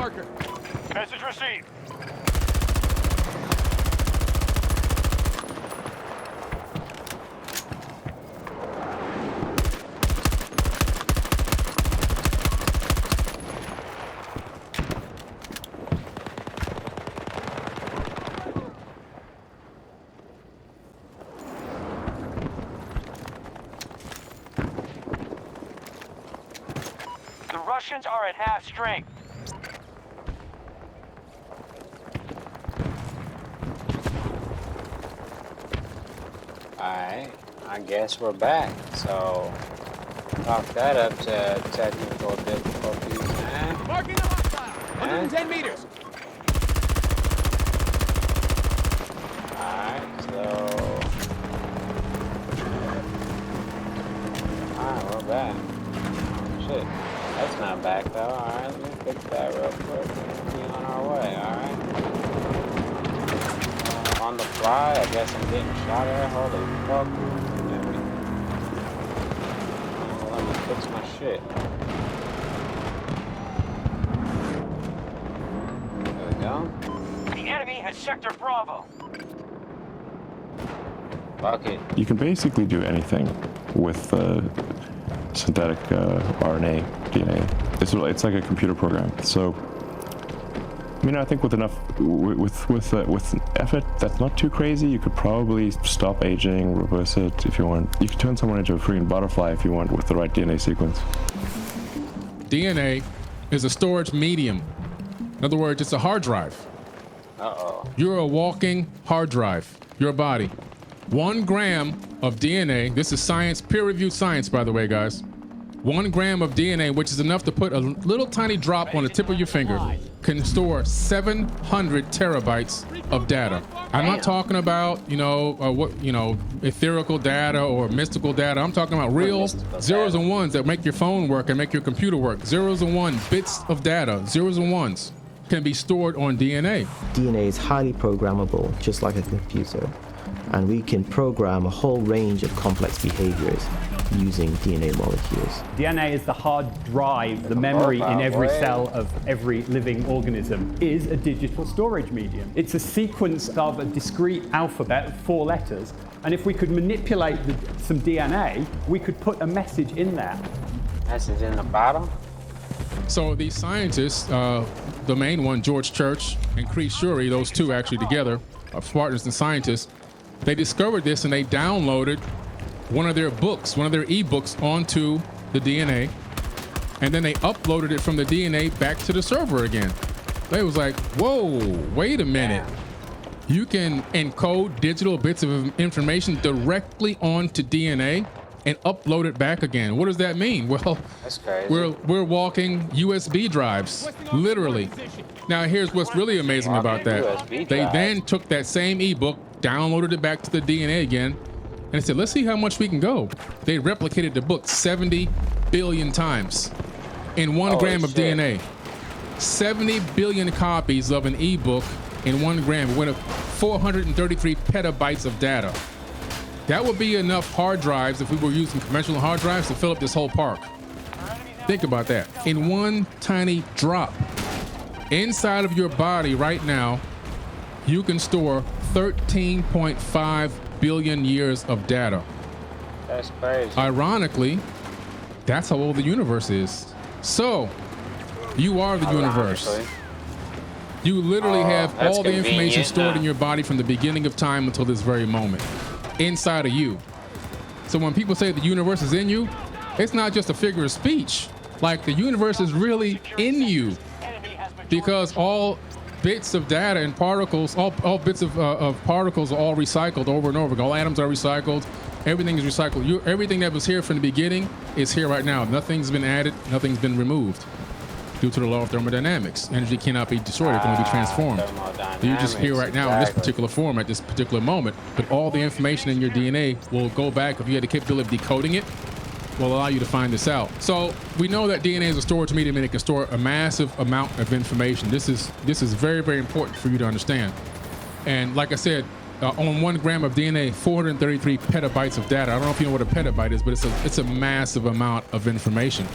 marker. Message received. The Russians are at half strength. Alright, I guess we're back. So, chalk that up to technical difficulties, man. Marking the hostile. 110 meters. Alright, so... Alright, we're back. Oh, shit. That's not back, though. Alright, let me fix that real quick. We'll be on our way, alright? On the fly, I guess I'm getting shot at. Holy fuck. Let me fix my shit. There we go. The enemy has Sector Bravo. Fuck it. You can basically do anything with synthetic RNA, DNA. It's like a computer program. So, I mean, I think with enough, with effort that's not too crazy, you could probably stop aging, reverse it if you want. You could turn someone into a freaking butterfly if you want with the right DNA sequence. DNA is a storage medium. In other words, it's a hard drive. Uh-oh. You're a walking hard drive, your body. 1 gram of DNA, this is science, peer-reviewed science, by the way, guys. 1 gram of DNA, which is enough to put a little tiny drop on the tip of your finger, can store 700 terabytes of data. I'm not talking about, etherical data or mystical data. I'm talking about real zeros and ones that make your phone work and make your computer work. Zeros and ones, bits of data, zeros and ones can be stored on DNA. DNA is highly programmable, just like a computer, and we can program a whole range of complex behaviors using DNA molecules. DNA is the hard drive, the memory in every cell of every living organism is a digital storage medium. It's a sequence of a discrete alphabet, 4 letters, and if we could manipulate some DNA, we could put a message in there. Message in the bottom? So these scientists, the main one, George Church and Chris Shuri, those two actually together, are partners and scientists, they discovered this and they downloaded one of their books, one of their ebooks onto the DNA, and then they uploaded it from the DNA back to the server again. They was like, whoa, wait a minute. You can encode digital bits of information directly onto DNA and upload it back again. What does that mean? Well, that's crazy. We're walking USB drives, literally. Now here's what's really amazing about that. They then took that same ebook, downloaded it back to the DNA again, and they said, let's see how much we can go. They replicated the book 70 billion times in 1 gram of DNA. 70 billion copies of an ebook in 1 gram with 433 petabytes of data. That would be enough hard drives if we were using conventional hard drives to fill up this whole park. Think about that. In one tiny drop. Inside of your body right now, you can store 13.5 billion years of data. That's crazy. Ironically, that's how old the universe is. So, you are the universe. You literally have all the information stored in your body from the beginning of time until this very moment, inside of you. So when people say the universe is in you, it's not just a figure of speech. Like, the universe is really in you, because all bits of data and particles, all bits of particles are all recycled over and over again. All atoms are recycled. Everything is recycled. Everything that was here from the beginning is here right now. Nothing's been added. Nothing's been removed. Due to the law of thermodynamics, energy cannot be destroyed. It can only be transformed. You're just here right now in this particular form at this particular moment. But all the information in your DNA will go back. If you had the capability of decoding it, will allow you to find this out. So we know that DNA is a storage medium and it can store a massive amount of information. This is very, very important for you to understand. And like I said, on 1 gram of DNA, 433 petabytes of data. I don't know if you know what a petabyte is, but it's a massive amount of information.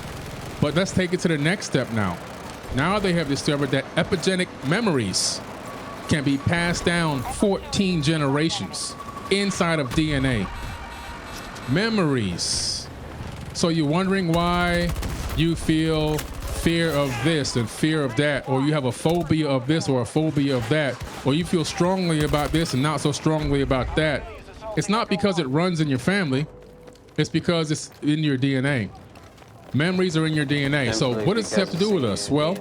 But let's take it to the next step now. Now they have discovered that epigenetic memories can be passed down 14 generations inside of DNA. Memories. So you're wondering why you feel fear of this and fear of that, or you have a phobia of this or a phobia of that, or you feel strongly about this and not so strongly about that. It's not because it runs in your family. It's because it's in your DNA. Memories are in your DNA. So what does this have to do with us? Well,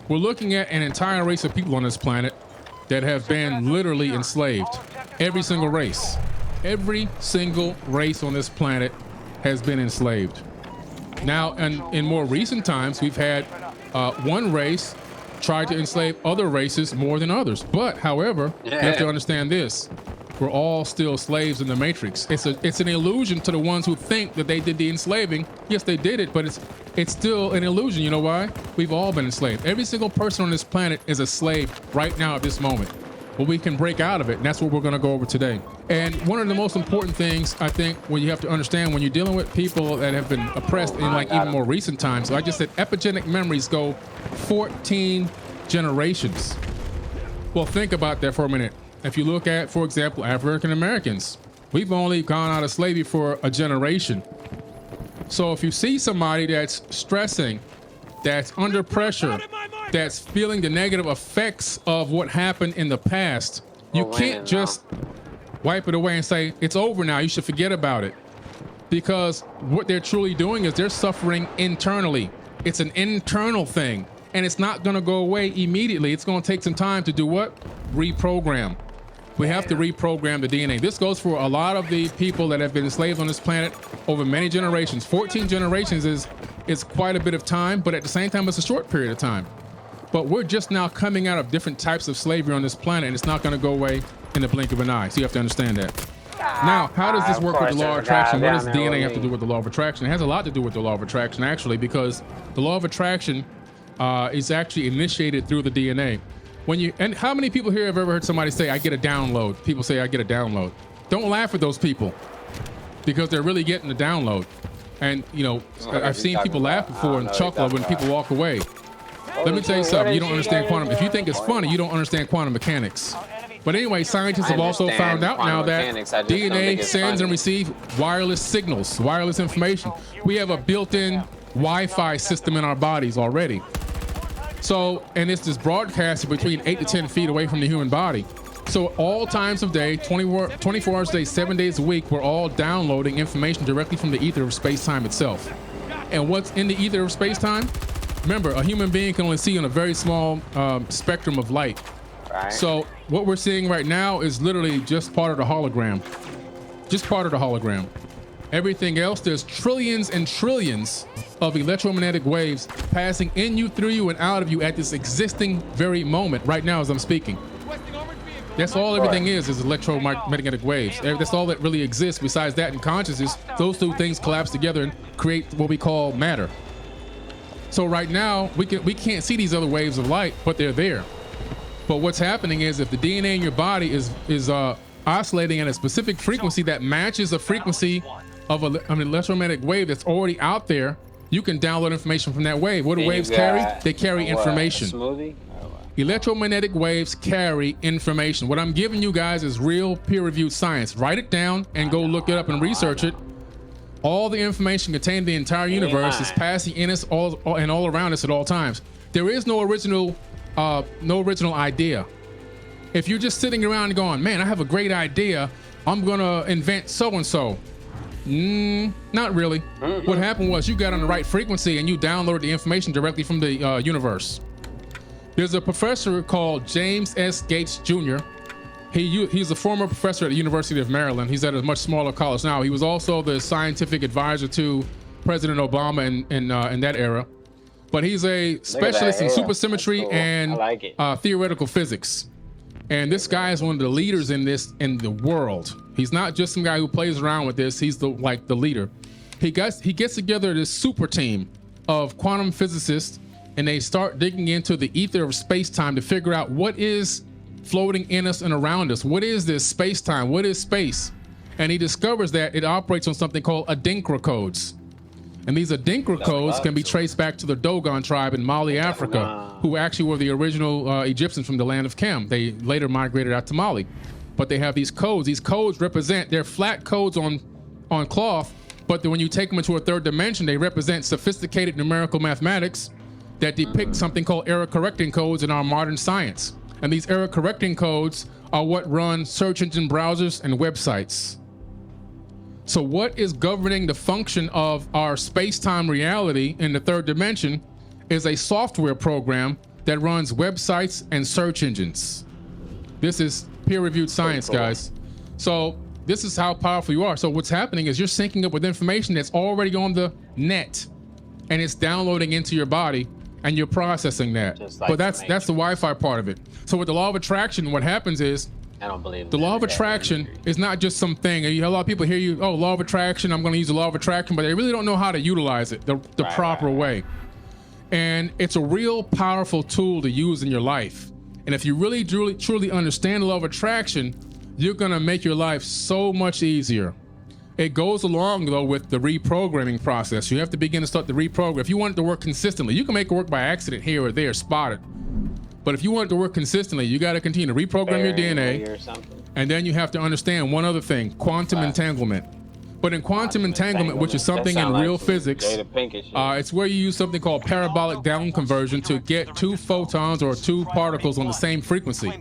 we're looking at an entire race of people on this planet that have been literally enslaved. Every single race. Every single race on this planet has been enslaved. Now, and in more recent times, we've had one race try to enslave other races more than others. But, however, you have to understand this. We're all still slaves in the Matrix. It's an illusion to the ones who think that they did the enslaving. Yes, they did it, but it's still an illusion. You know why? We've all been enslaved. Every single person on this planet is a slave right now at this moment. But we can break out of it, and that's what we're going to go over today. And one of the most important things, I think, when you have to understand when you're dealing with people that have been oppressed in like even more recent times. So I just said epigenetic memories go 14 generations. Well, think about that for a minute. If you look at, for example, African Americans, we've only gone out of slavery for a generation. So if you see somebody that's stressing, that's under pressure, that's feeling the negative effects of what happened in the past, you can't just wipe it away and say, it's over now, you should forget about it. Because what they're truly doing is they're suffering internally. It's an internal thing, and it's not gonna go away immediately. It's gonna take some time to do what? Reprogram. We have to reprogram the DNA. This goes for a lot of the people that have been enslaved on this planet over many generations. 14 generations is quite a bit of time, but at the same time, it's a short period of time. But we're just now coming out of different types of slavery on this planet, and it's not going to go away in the blink of an eye. So you have to understand that. Now, how does this work with the law of attraction? What does DNA have to do with the law of attraction? It has a lot to do with the law of attraction, actually, because the law of attraction is actually initiated through the DNA. And how many people here have ever heard somebody say, I get a download? People say, I get a download. Don't laugh at those people, because they're really getting a download. And, you know, I've seen people laugh before and chuckle when people walk away. Let me tell you something. You don't understand quantum. If you think it's funny, you don't understand quantum mechanics. But anyway, scientists have also found out now that DNA sends and receives wireless signals, wireless information. We have a built-in Wi-Fi system in our bodies already. So, and it's just broadcasted between 8 to 10 feet away from the human body. So all times of day, 24 hours a day, 7 days a week, we're all downloading information directly from the ether of space-time itself. And what's in the ether of space-time? Remember, a human being can only see in a very small spectrum of light. Right. So what we're seeing right now is literally just part of the hologram. Just part of the hologram. Everything else, there's trillions and trillions of electromagnetic waves passing in you, through you, and out of you at this existing very moment right now as I'm speaking. That's all everything is electromagnetic waves. That's all that really exists. Besides that and consciousness, those two things collapse together and create what we call matter. So right now, we can't see these other waves of light, but they're there. But what's happening is if the DNA in your body is oscillating at a specific frequency that matches a frequency of an electromagnetic wave that's already out there, you can download information from that wave. What do waves carry? They carry information. Electromagnetic waves carry information. What I'm giving you guys is real peer-reviewed science. Write it down and go look it up and research it. All the information contained in the entire universe is passing in us all around us at all times. There is no original idea. If you're just sitting around going, man, I have a great idea, I'm gonna invent so-and-so. Not really. What happened was you got on the right frequency and you downloaded the information directly from the universe. There's a professor called James S. Gates Jr. He's a former professor at the University of Maryland. He's at a much smaller college now. He was also the scientific advisor to President Obama in that era. But he's a specialist in supersymmetry and theoretical physics. And this guy is one of the leaders in this in the world. He's not just some guy who plays around with this. He's the leader. He gets together this super team of quantum physicists, and they start digging into the ether of space-time to figure out what is floating in us and around us. What is this space-time? What is space? And he discovers that it operates on something called Adinkra codes. And these Adinkra codes can be traced back to the Dogon tribe in Mali, Africa, who actually were the original Egyptians from the land of Kem. They later migrated out to Mali. But they have these codes. These codes represent, they're flat codes on cloth, but then when you take them into a third dimension, they represent sophisticated numerical mathematics that depict something called error correcting codes in our modern science. And these error correcting codes are what run search engine browsers and websites. So what is governing the function of our space-time reality in the third dimension is a software program that runs websites and search engines. This is peer-reviewed science, guys. So this is how powerful you are. So what's happening is you're syncing up with information that's already on the net, and it's downloading into your body, and you're processing that. Like but that's the Wi-Fi part of it. So with the law of attraction, what happens is, I don't believe the law of attraction is not just something. A lot of people hear you, oh, law of attraction, I'm going to use the law of attraction, but they really don't know how to utilize it the proper way. And it's a real powerful tool to use in your life. And if you really, truly understand the law of attraction, you're going to make your life so much easier. It goes along, though, with the reprogramming process. You have to begin to start the reprogram. If you want it to work consistently, you can make it work by accident here or there, spot it. But if you want it to work consistently, you got to continue to reprogram your DNA. And then you have to understand one other thing, quantum entanglement. But in quantum entanglement, which is something in real physics, it's where you use something called parabolic down conversion to get two photons or two particles on the same frequency.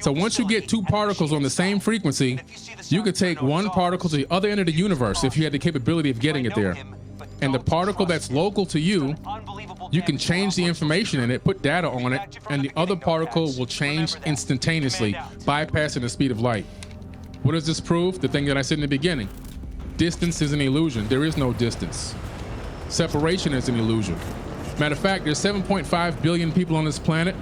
So once you get two particles on the same frequency, you could take one particle to the other end of the universe if you had the capability of getting it there. And the particle that's local to you, you can change the information in it, put data on it, and the other particle will change instantaneously, bypassing the speed of light. What does this prove? The thing that I said in the beginning. Distance is an illusion. There is no distance. Separation is an illusion. Matter of fact, there's 7.5 billion people on this planet.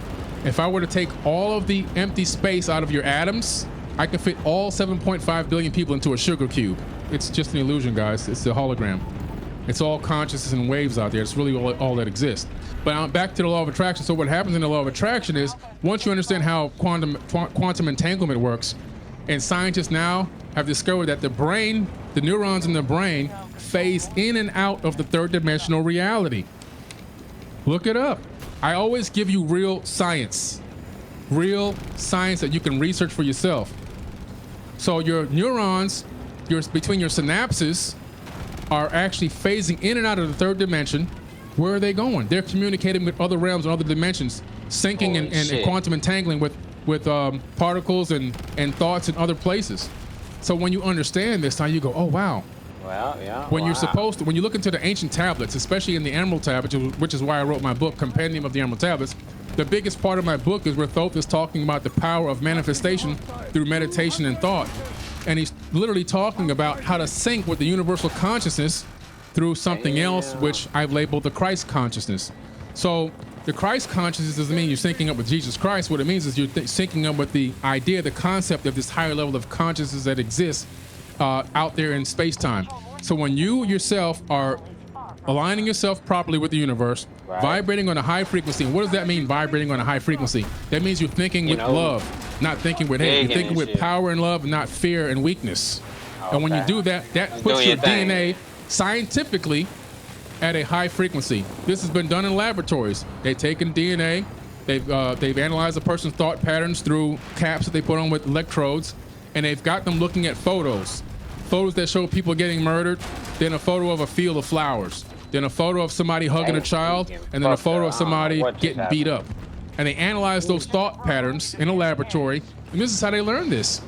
If I were to take all of the empty space out of your atoms, I can fit all 7.5 billion people into a sugar cube. It's just an illusion, guys. It's a hologram. It's all consciousness and waves out there. It's really all that exists. But back to the law of attraction. So what happens in the law of attraction is, once you understand how quantum entanglement works, and scientists now have discovered that the brain, the neurons in the brain, phase in and out of the third dimensional reality. Look it up. I always give you real science that you can research for yourself. So your neurons, between your synapses, are actually phasing in and out of the third dimension. Where are they going? They're communicating with other realms and other dimensions, syncing and quantum entangling with particles and thoughts in other places. So when you understand this, now you go, oh wow. Well, yeah. When you're supposed to, when you look into the ancient tablets, especially in the Emerald Tablets, which is why I wrote my book, Compendium of the Emerald Tablets, the biggest part of my book is where Thoth is talking about the power of manifestation through meditation and thought. And he's literally talking about how to sync with the universal consciousness through something else, which I've labeled the Christ consciousness. So the Christ consciousness doesn't mean you're syncing up with Jesus Christ. What it means is you're syncing up with the idea, the concept of this higher level of consciousness that exists out there in space-time. So when you yourself are aligning yourself properly with the universe, vibrating on a high frequency. And what does that mean, vibrating on a high frequency? That means you're thinking with love, not thinking with hate. You're thinking with power and love, not fear and weakness. Okay. And when you do that, that puts your DNA scientifically at a high frequency. This has been done in laboratories. They've taken DNA, they've analyzed a person's thought patterns through caps that they put on with electrodes, and they've got them looking at photos that show people getting murdered, then a photo of a field of flowers, then a photo of somebody hugging a child, and then a photo of somebody getting beat up. And they analyze those thought patterns in a laboratory, and this is how they learn this.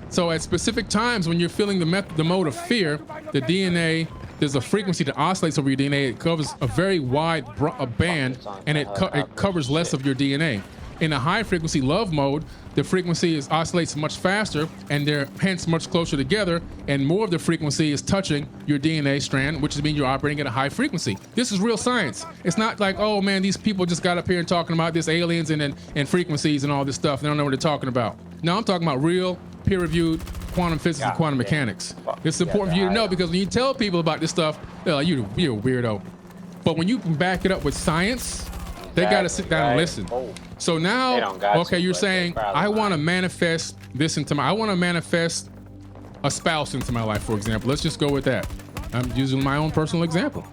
So at specific times when you're feeling the mode of fear, the DNA, there's a frequency that oscillates over your DNA. It covers a very wide band, and it covers less of your DNA. In a high frequency love mode, the frequency oscillates much faster, and they're hence much closer together, and more of the frequency is touching your DNA strand, which means you're operating at a high frequency. This is real science. It's not like, oh man, these people just got up here and talking about this aliens and frequencies and all this stuff. They don't know what they're talking about. No, I'm talking about real peer-reviewed quantum physics and quantum mechanics. It's important for you to know, because when you tell people about this stuff, they're like, you're a weirdo. But when you can back it up with science, they got to sit down and listen. So now, okay, you're saying, I want to manifest this into I want to manifest a spouse into my life, for example. Let's just go with that. I'm using my own personal example.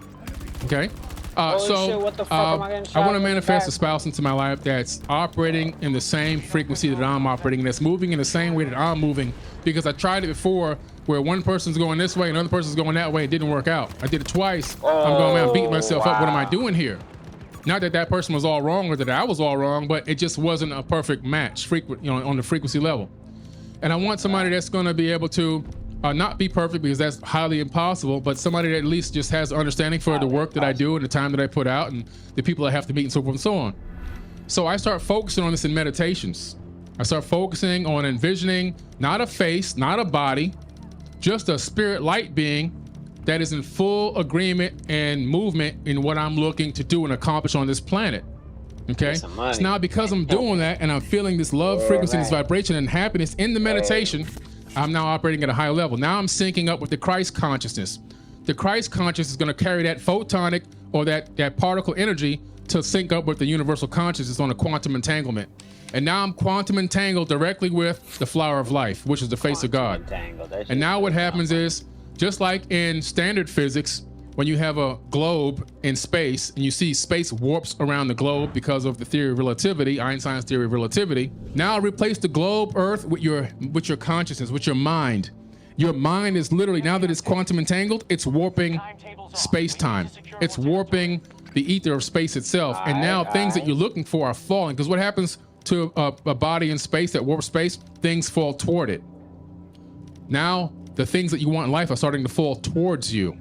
Okay. Holy shit, what the fuck am I getting I shot want to in the manifest a back? spouse into my life that's operating in the same frequency that I'm operating, that's moving in the same way that I'm moving. Because I tried it before where one person's going this way and another person's going that way. It didn't work out. I did it twice. I'm going, man, I'm beating myself up. What am I doing here? Not that that person was all wrong or that I was all wrong, but it just wasn't a perfect match on the frequency level. And I want somebody that's going to be able to not be perfect, because that's highly impossible, but somebody that at least just has understanding for the work that I do and the time that I put out and the people I have to meet and so forth and so on. So I start focusing on this in meditations. I start focusing on envisioning not a face, not a body, just a spirit light being that is in full agreement and movement in what I'm looking to do and accomplish on this planet. Okay. So now because I'm doing that and I'm feeling this love frequency, this vibration and happiness in the meditation, I'm now operating at a higher level. Now I'm syncing up with the Christ consciousness. The Christ consciousness is going to carry that photonic or that particle energy to sync up with the universal consciousness on a quantum entanglement. And now I'm quantum entangled directly with the flower of life, which is the face of God. And now what happens is, just like in standard physics, when you have a globe in space and you see space warps around the globe because of the theory of relativity, Einstein's theory of relativity, now replace the globe Earth with your consciousness, with your mind. Your mind is literally, now that it's quantum entangled, it's warping space-time. It's warping the ether of space itself. And now things that you're looking for are falling, because what happens to a body in space that warps space? Things fall toward it. Now the things that you want in life are starting to fall towards you.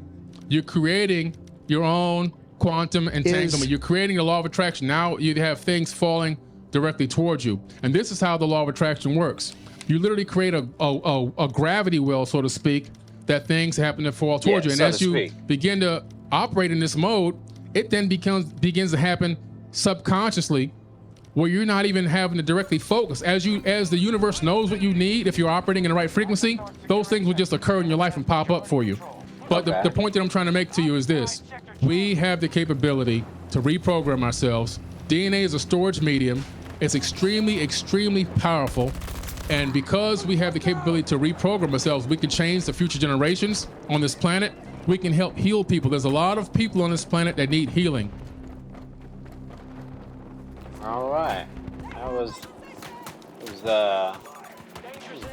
You're creating your own quantum entanglement. You're creating the law of attraction. Now you have things falling directly towards you. And this is how the law of attraction works. You literally create a gravity well, so to speak, that things happen to fall towards you. And as you begin to operate in this mode, it then begins to happen subconsciously, where you're not even having to directly focus. As the universe knows what you need, if you're operating in the right frequency, those things will just occur in your life and pop up for you. But the point that I'm trying to make to you is this. We have the capability to reprogram ourselves. DNA is a storage medium. It's extremely, extremely powerful. And because we have the capability to reprogram ourselves, we can change the future generations on this planet. We can help heal people. There's a lot of people on this planet that need healing. All right. That was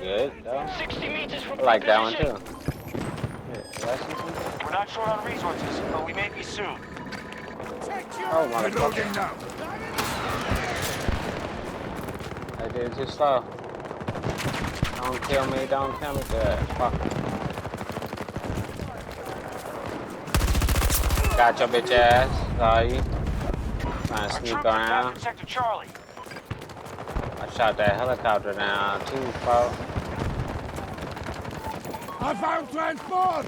good, though. 60 meters from I like that one, position. too. We're not short on resources, but we may be soon. Oh, motherfucker. I did too slow. Don't kill me, don't kill me. Good. Fuck. Got your bitch ass. Saw you. Trying to sneak around. Sector Charlie. I shot that helicopter down too, folks. I found transport!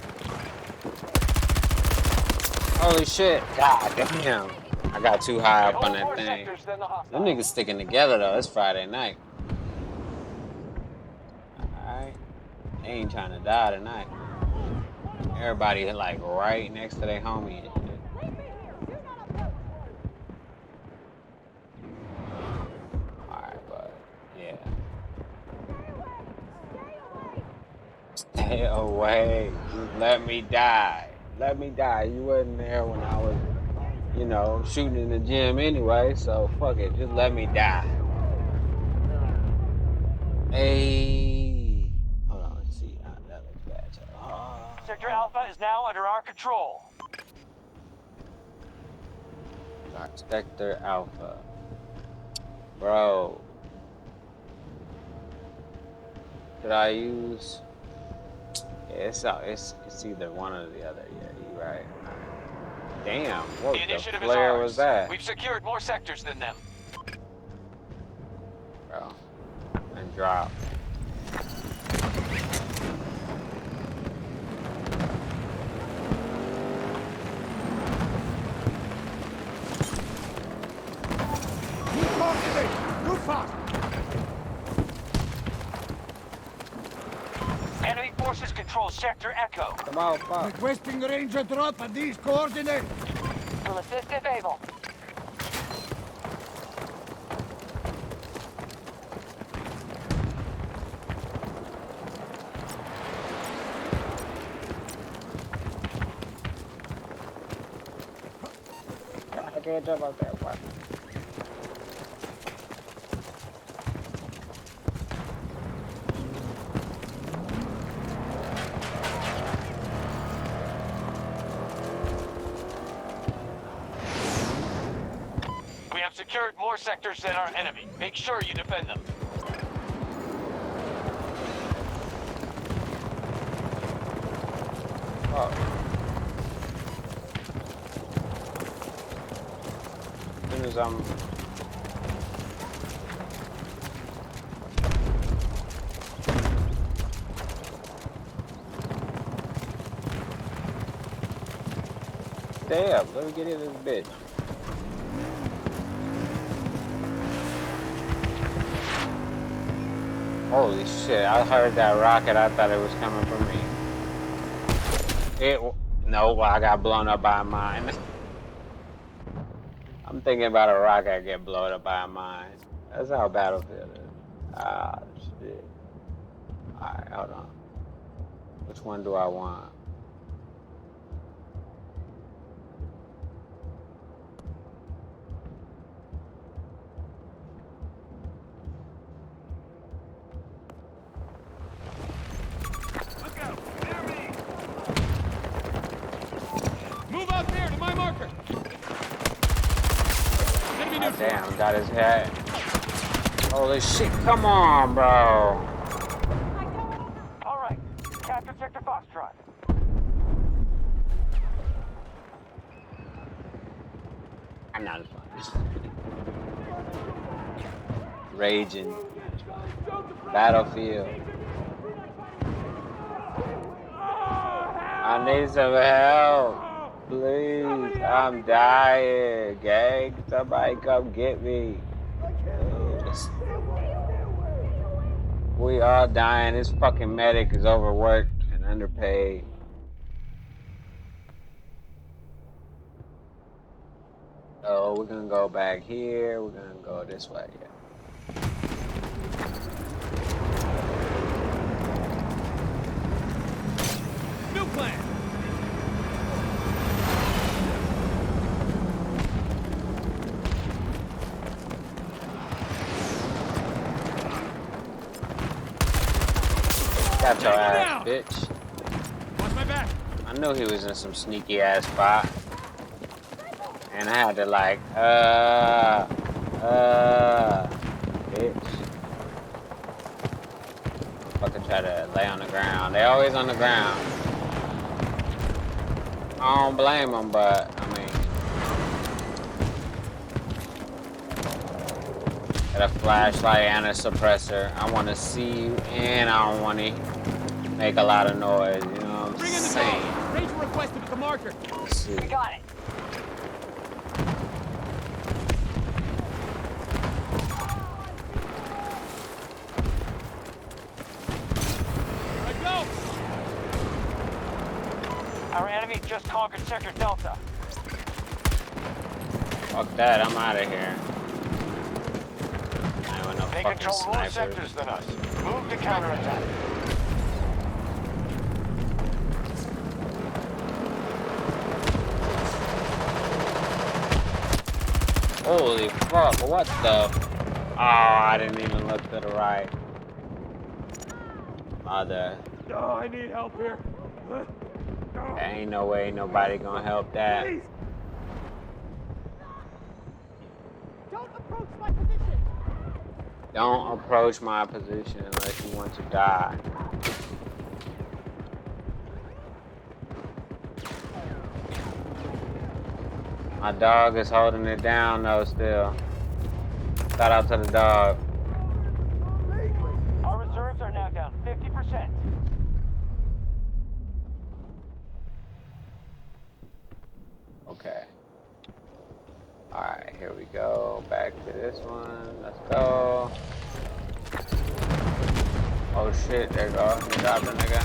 Holy shit. God damn. I got too high up on that thing. Them niggas sticking together though. It's Friday night. Alright. They ain't trying to die tonight. Everybody like right next to their homie and shit. Alright, but yeah. Stay away. Just let me die. Let me die. You wasn't there when I was, you know, shooting in the gym anyway, so fuck it. Just let me die. Hey. Hold on, let's see. That looks bad. Oh. Sector Alpha is now under our control. Sector Alpha. Bro. Should I use... Yeah, it's either one or the other. Yeah, you're right. Damn, what the flare was that? We've secured more sectors than them. Bro. And drop. Move fast! Enemy forces control Sector Echo. Come on, fuck. Requesting ranger drop at these coordinates. Will assist if able. can't jump up there. What? We have secured more sectors than our enemy. Make sure you defend them. Oh. As soon as I'm... Damn, let me get in this bitch. Holy shit, I heard that rocket, I thought it was coming from me. No, I got blown up by a mine. I'm thinking about a rocket get blown up by a mine. That's how Battlefield is. Ah, shit. Alright, hold on. Which one do I want? Damn, got his head. Holy shit, come on, bro. All right, capture Sector Foxtrot. I'm not fun. Raging. Battlefield. I need some help. Please, I'm dying, gang. Somebody come get me. We all dying. This fucking medic is overworked and underpaid. So we're gonna go back here. We're gonna go this way. Yeah. New plan. Got your ass, bitch. Watch my back. I knew he was in some sneaky ass spot. And I had to like, bitch. Fucking try to lay on the ground. They always on the ground. I don't blame them, but I mean, got a flashlight and a suppressor. I want to see you, and I don't want to make a lot of noise. You know what I'm saying? Ranger requested at the marker. Let's see. We got it. Our enemy just conquered Sector Delta. Fuck that, I'm out of here. I want no They fucking control more sniper. sectors than us. Move to counterattack. Holy fuck, what the? Oh, I didn't even look to the right. Mother. Oh, I need help here. There ain't no way nobody gonna help that. Please. Don't approach my position. Don't approach my position unless you want to die. My dog is holding it down though still. Shout out to the dog. Our reserves are now down 50%. Okay. Alright, here we go. Back to this one. Let's go. Oh shit, there you go. He dropped a nigga.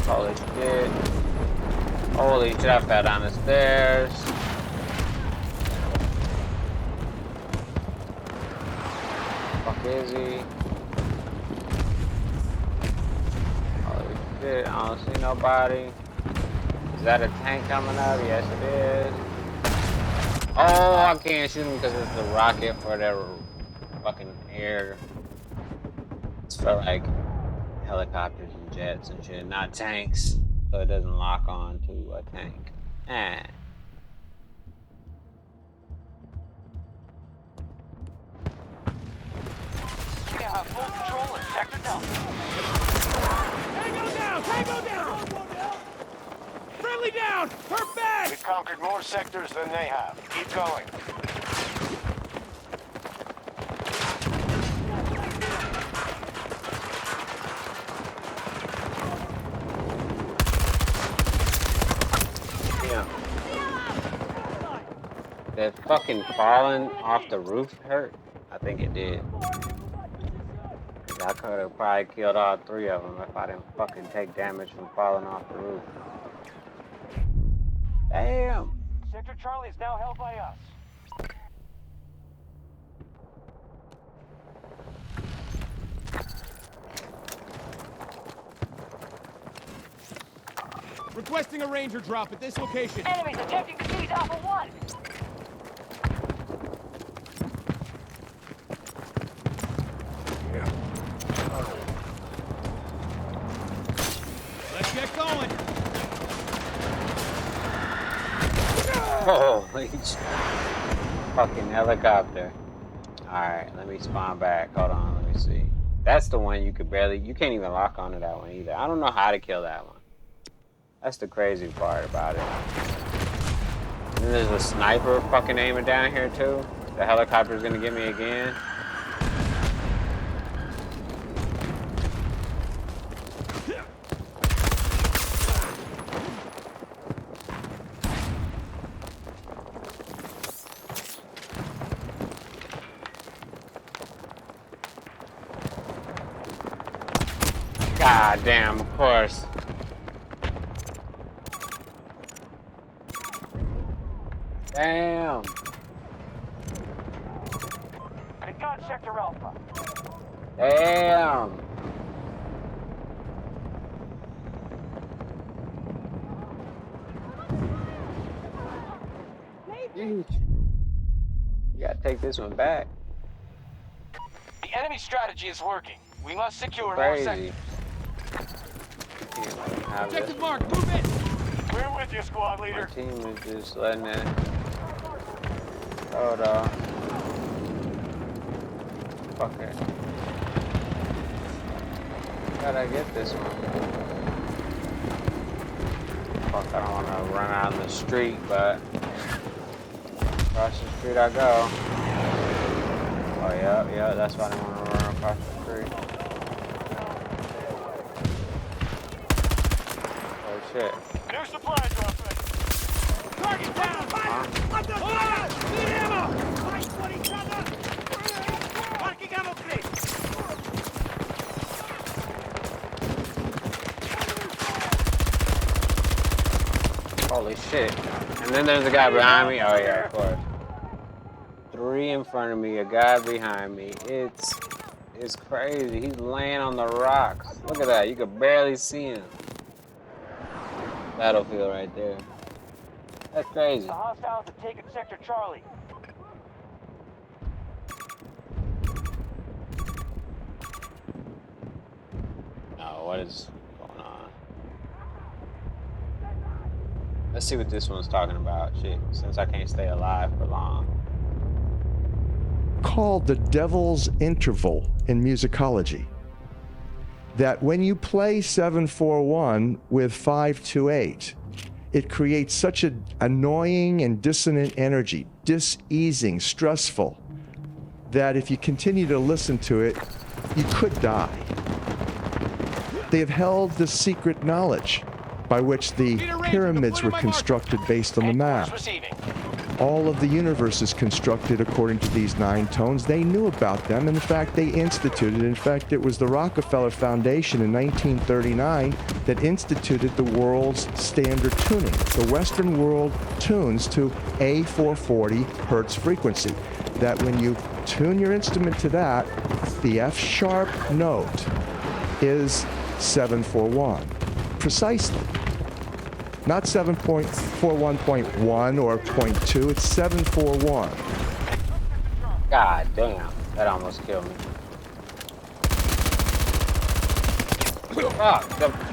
Holy shit. Holy shit, I fell down the stairs. Fuck is he? Holy shit, I don't see nobody. Is that a tank coming up? Yes, it is. Oh, I can't shoot him because it's the rocket for their fucking air. It's for like helicopters and jets and shit, not tanks. So it doesn't lock on to a tank. We have full control in Sector Delta. Tango down! Tango down! Friendly down! Perfect! We've conquered more sectors than they have. Keep going. Yeah. That fucking falling off the roof hurt? I think it did. I could have probably killed all 3 of them if I didn't fucking take damage from falling off the roof. Damn! Sector Charlie is now held by us. Requesting a ranger drop at this location. Enemies attempting to seize Alpha 1. Let's get going. Holy shit. Fucking helicopter. Alright, let me spawn back. Hold on, let me see. That's the one you can't even lock onto that one either. I don't know how to kill that one. That's the crazy part about it. And then there's a sniper fucking aiming down here too. The helicopter's gonna get me again. God damn, of course. Damn. They got Sector Alpha. Damn. You gotta take this one back. The enemy strategy is working. We must secure more Crazy. sectors. Objective mark, move in! We're with you, squad My leader. team is just letting it. Hold on. Fuck it. Gotta get this one. Fuck, I don't wanna run out in the street, but across the street I go. Oh yeah, that's why I don't wanna run across the street. Oh shit. New supply drop ready. Target down! Fire! Under fire! Need ammo! Fight for each other! Marking ammo crate! Holy shit. And then there's a guy behind me. Oh yeah, of course. 3 in front of me, a guy behind me. It's crazy. He's laying on the rocks. Look at that. You could barely see him. Battlefield right there. That's crazy. The hostiles have taken Sector Charlie. Oh, what is going on? Let's see what this one's talking about. Shit, since I can't stay alive for long. Called the devil's interval in musicology. That when you play 741 with 528, it creates such an annoying and dissonant energy, diseasing, stressful, that if you continue to listen to it, you could die. They have held the secret knowledge by which the pyramids were constructed based on the map. Receiving. All of the universe is constructed according to these 9 tones. They knew about them, and in fact, they instituted. In fact, it was the Rockefeller Foundation in 1939 that instituted the world's standard tuning. The Western world tunes to A440 hertz frequency. That when you tune your instrument to that, the F-sharp note is 741. Precisely. Not 7.41.1 or 0.2, it's 741. God damn, that almost killed me. Oh,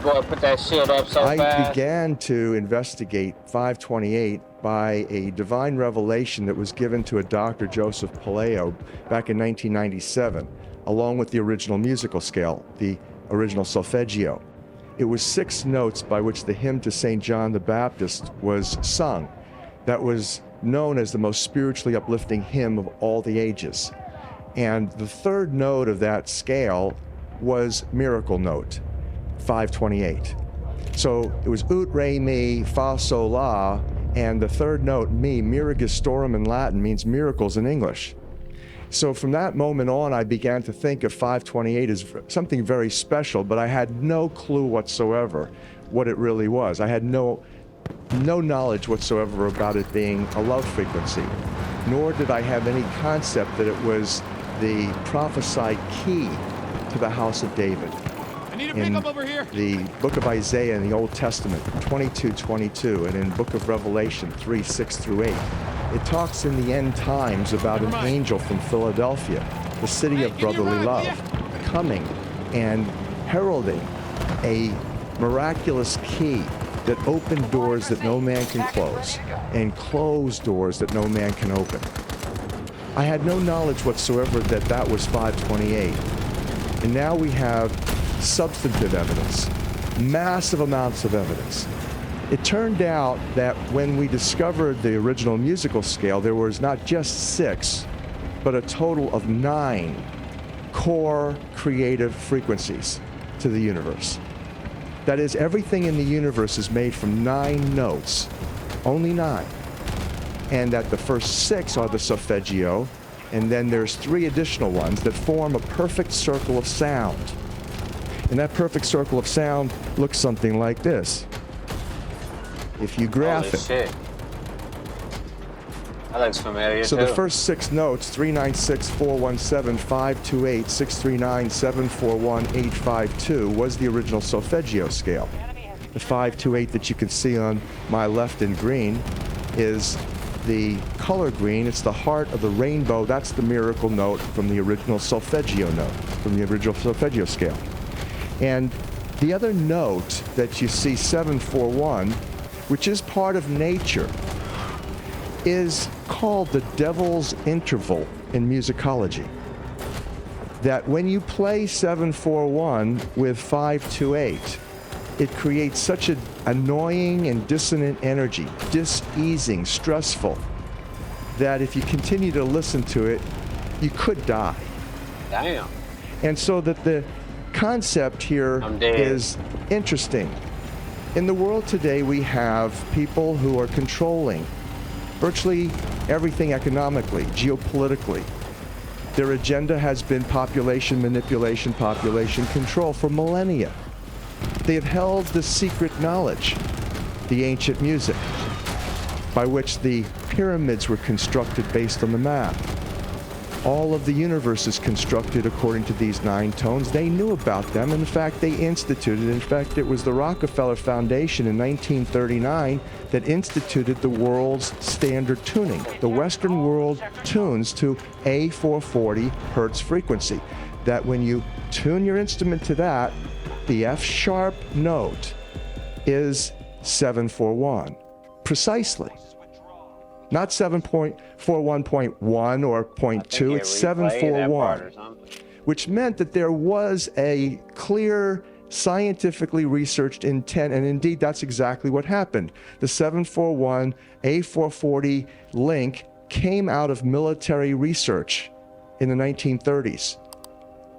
boy, put that shit up so fast. I began to investigate 528 by a divine revelation that was given to a Dr. Joseph Paleo back in 1997, along with the original musical scale, the original solfeggio. It was 6 notes by which the hymn to St. John the Baptist was sung. That was known as the most spiritually uplifting hymn of all the ages. And the 3rd note of that scale was miracle note, 528. So it was ut, re, mi, fa, sol, la, and the 3rd note, mi, miragistorum in Latin, means miracles in English. So from that moment on, I began to think of 528 as something very special, but I had no clue whatsoever what it really was. I had no knowledge whatsoever about it being a love frequency, nor did I have any concept that it was the prophesied key to the house of David. I need a In pickup over here. the book of Isaiah in the Old Testament, 22:22, and in book of Revelation 3:6-8. It talks in the end times about an angel from Philadelphia, the city of brotherly love, coming and heralding a miraculous key that opened doors that no man can close and closed doors that no man can open. I had no knowledge whatsoever that that was 528. And now we have substantive evidence, massive amounts of evidence. It turned out that when we discovered the original musical scale, there was not just 6, but a total of 9 core creative frequencies to the universe. That is, everything in the universe is made from 9 notes, only 9. And that the first 6 are the solfeggio, and then there's 3 additional ones that form a perfect circle of sound. And that perfect circle of sound looks something like this. If you graph it. Shit. That looks familiar So too. the first 6 notes, 396, 417, 528, 639, 741, 852, was the original solfeggio scale. The 528 that you can see on my left in green is the color green. It's the heart of the rainbow. That's the miracle note from the original solfeggio note, from the original solfeggio scale. And the other note that you see, 741, which is part of nature, is called the devil's interval in musicology. That when you play 741 with 528, it creates such an annoying and dissonant energy, diseasing, stressful, that if you continue to listen to it, you could die. Damn. And so that the concept here is interesting. In the world today, we have people who are controlling virtually everything economically, geopolitically. Their agenda has been population manipulation, population control for millennia. They have held the secret knowledge, the ancient music, by which the pyramids were constructed based on the map. All of the universe is constructed according to these 9 tones. They knew about them. In fact, they instituted. In fact, it was the Rockefeller Foundation in 1939 that instituted the world's standard tuning. The Western world tunes to A440 hertz frequency. That when you tune your instrument to that, the F sharp note is 741. Precisely. Not 7.41.1 or 0.2, it's 741, which meant that there was a clear, scientifically researched intent, and indeed that's exactly what happened. The 741 A440 link came out of military research in the 1930s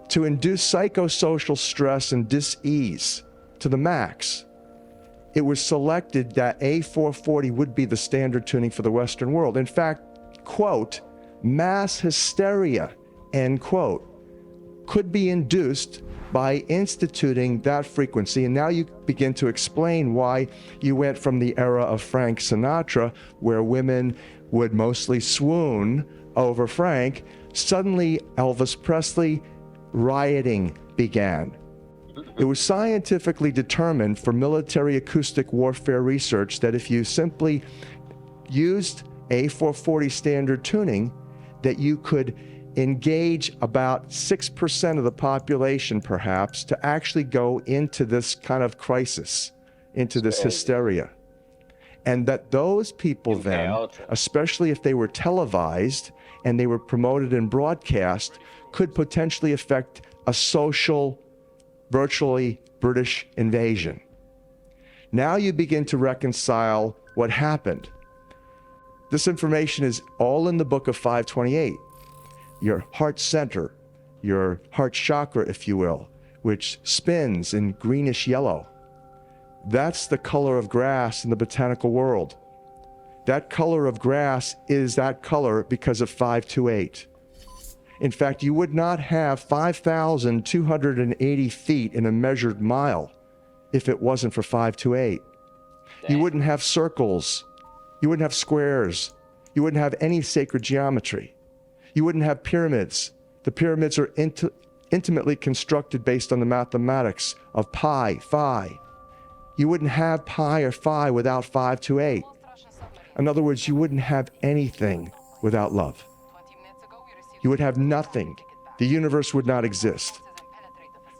to induce psychosocial stress and dis-ease to the max. It was selected that A440 would be the standard tuning for the Western world. In fact, quote, mass hysteria, end quote, could be induced by instituting that frequency. And now you begin to explain why you went from the era of Frank Sinatra, where women would mostly swoon over Frank. Suddenly, Elvis Presley, rioting began. It was scientifically determined for military acoustic warfare research that if you simply used A440 standard tuning, that you could engage about 6% of the population, perhaps, to actually go into this kind of crisis, into this hysteria. And that those people then, especially if they were televised and they were promoted and broadcast, could potentially affect a social, virtually British invasion. Now you begin to reconcile what happened. This information is all in the book of 528. Your heart center, your heart chakra, if you will, which spins in greenish yellow. That's the color of grass in the botanical world. That color of grass is that color because of 528. In fact, you would not have 5,280 feet in a measured mile if it wasn't for 528. You wouldn't have circles. You wouldn't have squares. You wouldn't have any sacred geometry. You wouldn't have pyramids. The pyramids are intimately constructed based on the mathematics of pi, phi. You wouldn't have pi or phi without 528. In other words, you wouldn't have anything without love. You would have nothing. The universe would not exist.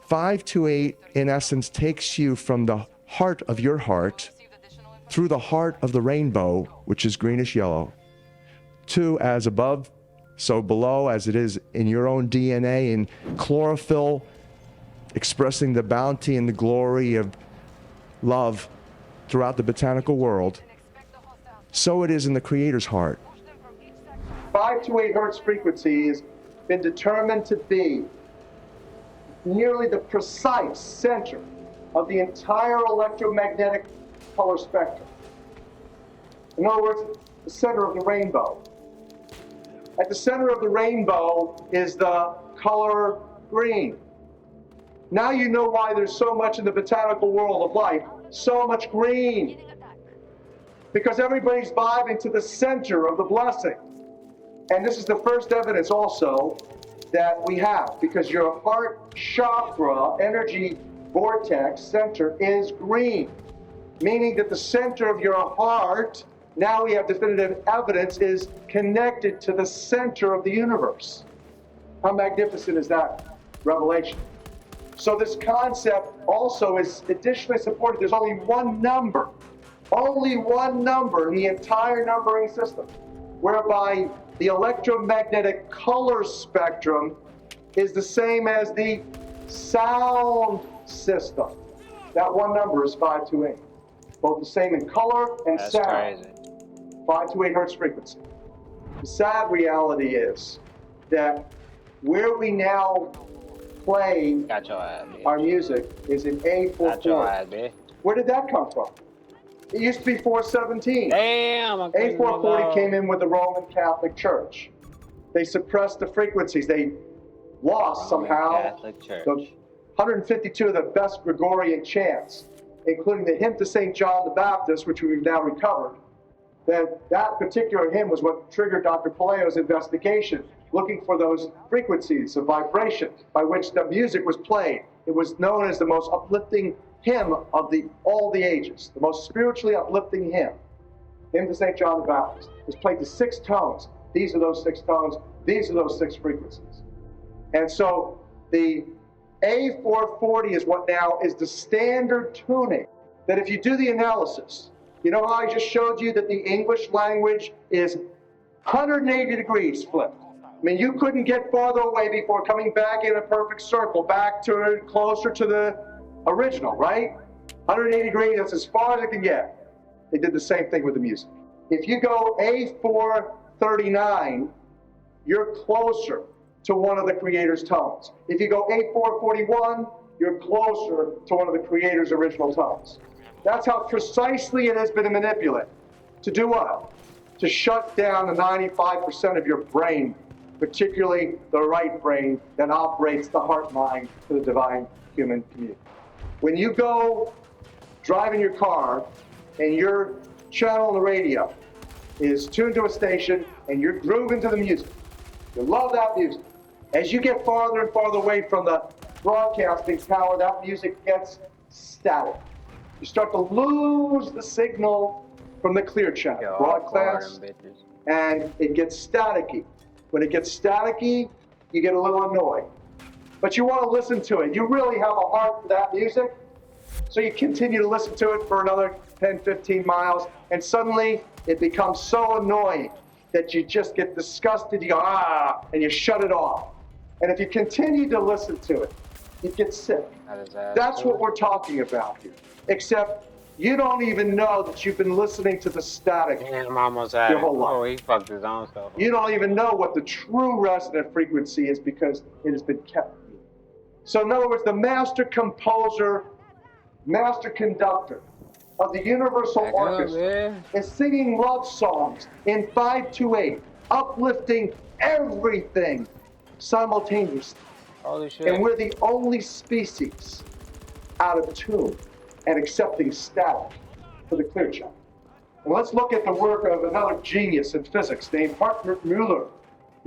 528, in essence, takes you from the heart of your heart, through the heart of the rainbow, which is greenish yellow, to as above, so below, as it is in your own DNA, in chlorophyll, expressing the bounty and the glory of love throughout the botanical world, so it is in the Creator's heart. 528 hertz frequency has been determined to be nearly the precise center of the entire electromagnetic color spectrum. In other words, the center of the rainbow. At the center of the rainbow is the color green. Now you know why there's so much in the botanical world of life, so much green. Because everybody's vibing to the center of the blessing. And this is the first evidence also that we have, because your heart chakra energy vortex center is green, meaning that the center of your heart, now we have definitive evidence, is connected to the center of the universe. How magnificent is that revelation? So this concept also is additionally supported. There's only one number in the entire numbering system, whereby the electromagnetic color spectrum is the same as the sound system. That one number is 528. Both the same in color and That's sound. crazy. 528 hertz frequency. The sad reality is that where we now play Got your ass, bitch. our music is in Got your ass, A440. bitch. Where did that come from? It used to be 417. Damn, I couldn't A440 remember. came in with the Roman Catholic Church. They suppressed the frequencies. They lost somehow Catholic Church. the 152 of the best Gregorian chants, including the hymn to St. John the Baptist, which we've now recovered. That particular hymn was what triggered Dr. Palaio's investigation, looking for those frequencies of vibration by which the music was played. It was known as the most uplifting hymn of all the ages, the most spiritually uplifting hymn. Hymn to St. John the Baptist. It was played to 6 tones. These are those 6 tones. These are those 6 frequencies. And so the A440 is what now is the standard tuning, that if you do the analysis, you know how I just showed you that the English language is 180 degrees flipped? I mean, you couldn't get farther away before coming back in a perfect circle, back to closer to the original, right? 180 degrees, that's as far as it can get. They did the same thing with the music. If you go A439, you're closer to one of the Creator's tones. If you go A441, you're closer to one of the Creator's original tones. That's how precisely it has been manipulated. To do what? To shut down the 95% of your brain, particularly the right brain that operates the heart mind to the divine human community. When you go driving your car and your channel on the radio is tuned to a station and you're grooving to the music, you love that music. As you get farther and farther away from the broadcasting power, that music gets static. You start to lose the signal from the clear channel, broadcast, and it gets staticky. When it gets staticky, you get a little annoyed. But you want to listen to it. You really have a heart for that music, so you continue to listen to it for another 10, 15 miles, and suddenly it becomes so annoying that you just get disgusted, you go, ah, and you shut it off. And if you continue to listen to it, you get sick. That's what we're talking about here. Except you don't even know that you've been listening to the static Damn, almost had your it. whole life. Oh, he fucked his own self. You don't even know what the true resonant frequency is because it has been kept. So in other words, the master composer, master conductor of the Universal Orchestra is singing love songs in 5/8, uplifting everything simultaneously. Holy shit. And we're the only species out of tune and accepting static for the clear channel. And let's look at the work of another genius in physics named Hartmut Müller.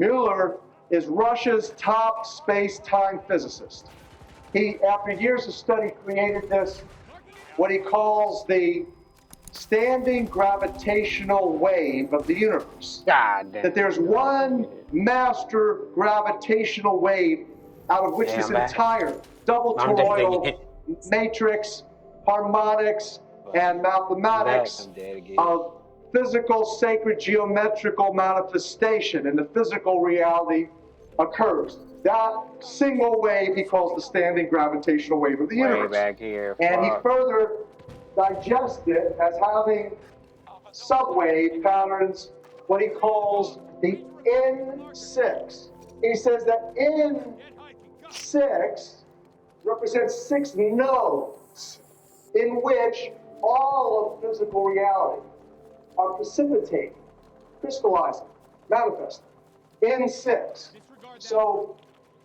Müller is Russia's top space-time physicist. He, after years of study, created this, what he calls the standing gravitational wave of the universe. God damn. That there's one master gravitational wave out of which this entire double toroidal matrix, harmonics, and mathematics of physical, sacred, geometrical manifestation in the physical reality occurs. That single wave he calls the standing gravitational wave of the universe. Back here, and he further digests it as having subwave patterns, what he calls the N6. He says that N6 represents 6 nodes in which all of physical reality are precipitating, crystallizing, manifesting. N6. So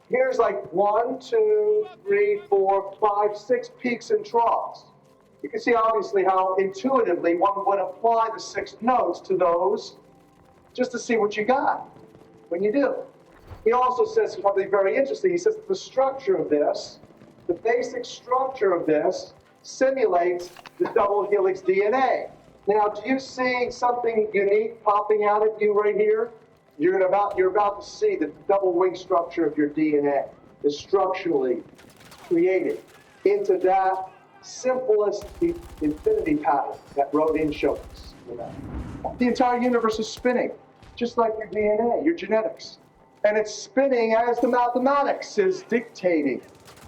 here's like 1, 2, 3, 4, 5, 6 peaks and troughs. You can see obviously how intuitively one would apply the 6 notes to those just to see what you got when you do. He also says something very interesting. He says that the structure of this, the basic structure of this, simulates the double helix DNA. Now, do you see something unique popping out at you right here? You're about to see the double wing structure of your DNA is structurally created into that simplest infinity pattern that Rodin showed us. The entire universe is spinning, just like your DNA, your genetics. And it's spinning as the mathematics is dictating.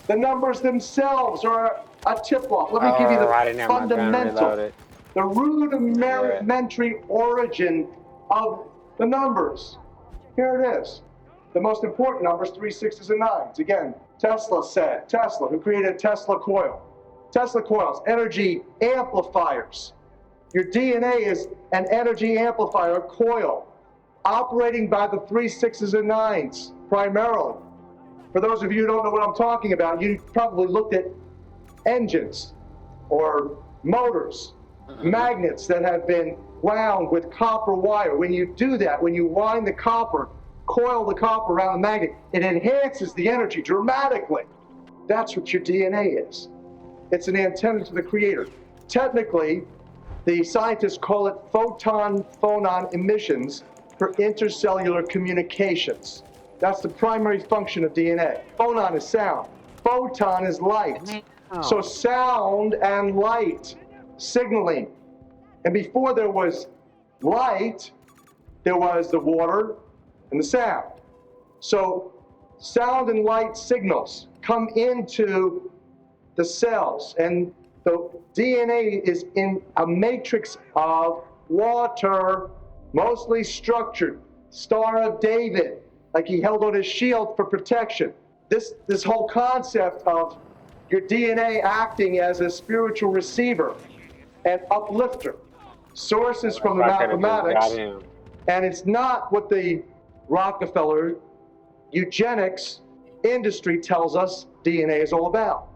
The numbers themselves are a tip-off. Let me give you the fundamental, the rudimentary origin of the numbers. Here it is. The most important numbers, 3, 6s, and 9s. Again, Tesla, who created Tesla coil. Tesla coils, energy amplifiers. Your DNA is an energy amplifier, a coil, operating by the 3, 6s, and 9s primarily. For those of you who don't know what I'm talking about, you probably looked at engines or motors, magnets that have been wound with copper wire. When you do that, when you wind the copper, coil the copper around the magnet, it enhances the energy dramatically. That's what your DNA is. It's an antenna to the creator. Technically, the scientists call it photon-phonon emissions for intercellular communications. That's the primary function of DNA. Phonon is sound. Photon is light. So sound and light signaling. And before there was light, there was the water and the sound. So sound and light signals come into the cells, and the DNA is in a matrix of water, mostly structured. Star of David, like he held on his shield for protection. This whole concept of your DNA acting as a spiritual receiver and uplifter, sources from the mathematics, and it's not what the Rockefeller eugenics industry tells us DNA is all about.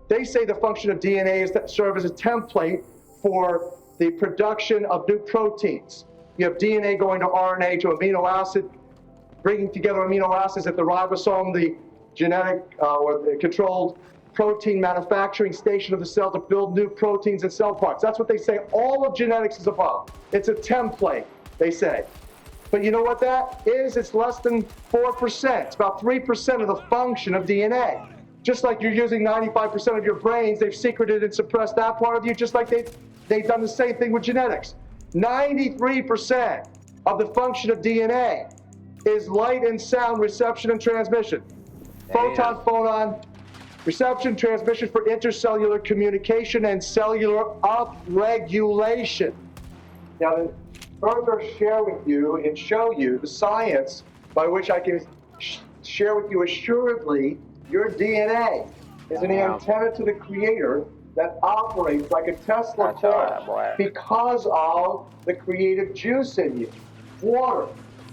They say the function of DNA is to serve as a template for the production of new proteins. You have DNA going to RNA to amino acid, bringing together amino acids at the ribosome. The genetic or the controlled protein manufacturing station of the cell to build new proteins and cell parts. That's what they say all of genetics is about. It's a template, they say. But you know what that is? It's less than 4%. It's about 3% of the function of DNA. Just like you're using 95% of your brains, they've secreted and suppressed that part of you, just like they've done the same thing with genetics. 93% of the function of DNA is light and sound reception and transmission. Photon, phonon, reception, transmission for intercellular communication and cellular upregulation. Now, to further share with you and show you the science by which I can share with you assuredly, your DNA is an antenna to the Creator that operates like a Tesla coil because of the creative juice in you. Water,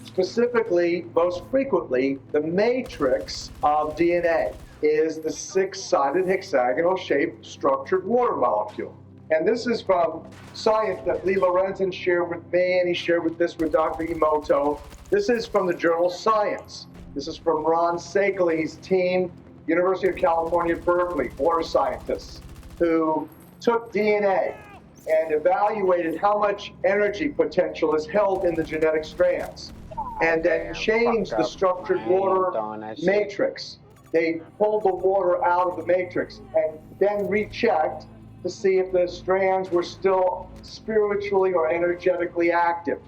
specifically, most frequently, the matrix of DNA is the six-sided hexagonal-shaped structured water molecule. And this is from science that Lee Lorenzen shared with me, and he shared with Dr. Emoto. This is from the journal Science. This is from Ron Segley's team, University of California, Berkeley, water scientists, who took DNA and evaluated how much energy potential is held in the genetic strands, and then changed the structured water matrix. They pulled the water out of the matrix and then rechecked to see if the strands were still spiritually or energetically active.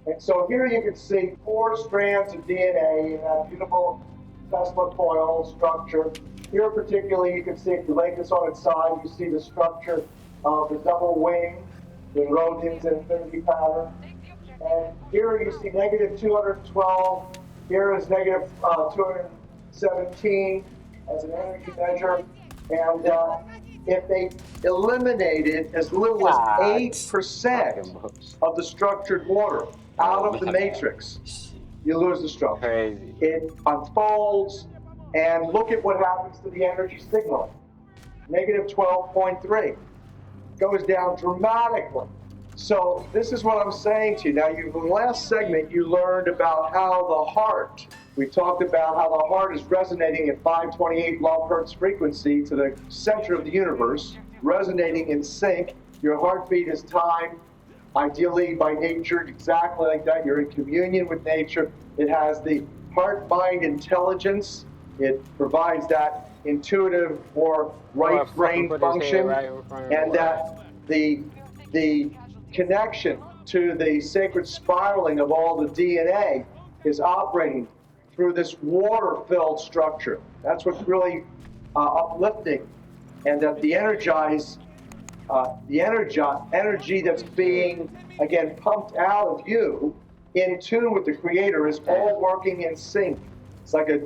And so here you can see 4 strands of DNA in that beautiful Tesla coil structure. Here particularly you can see, if you lay this on its side, you see the structure of the double wing, the Rodin's infinity pattern. And here you see negative 212. Here is negative 217 as an energy measure. And if they eliminated as little as 8% of the structured water out of the matrix, you lose the structure. Crazy. It unfolds, and look at what happens to the energy signal. Negative 12.3. Goes down dramatically. So this is what I'm saying to you. Now, in the last segment, you learned about how the heart, we talked about how the heart is resonating at 528 log hertz frequency to the center of the universe, resonating in sync. Your heartbeat is timed, ideally by nature, exactly like that. You're in communion with nature. It has the heart-mind intelligence. It provides that intuitive or right brain function, and that the connection to the sacred spiraling of all the DNA is operating through this water-filled structure. That's what's really uplifting, and that the energy that's being, again, pumped out of you in tune with the Creator is all working in sync. It's like a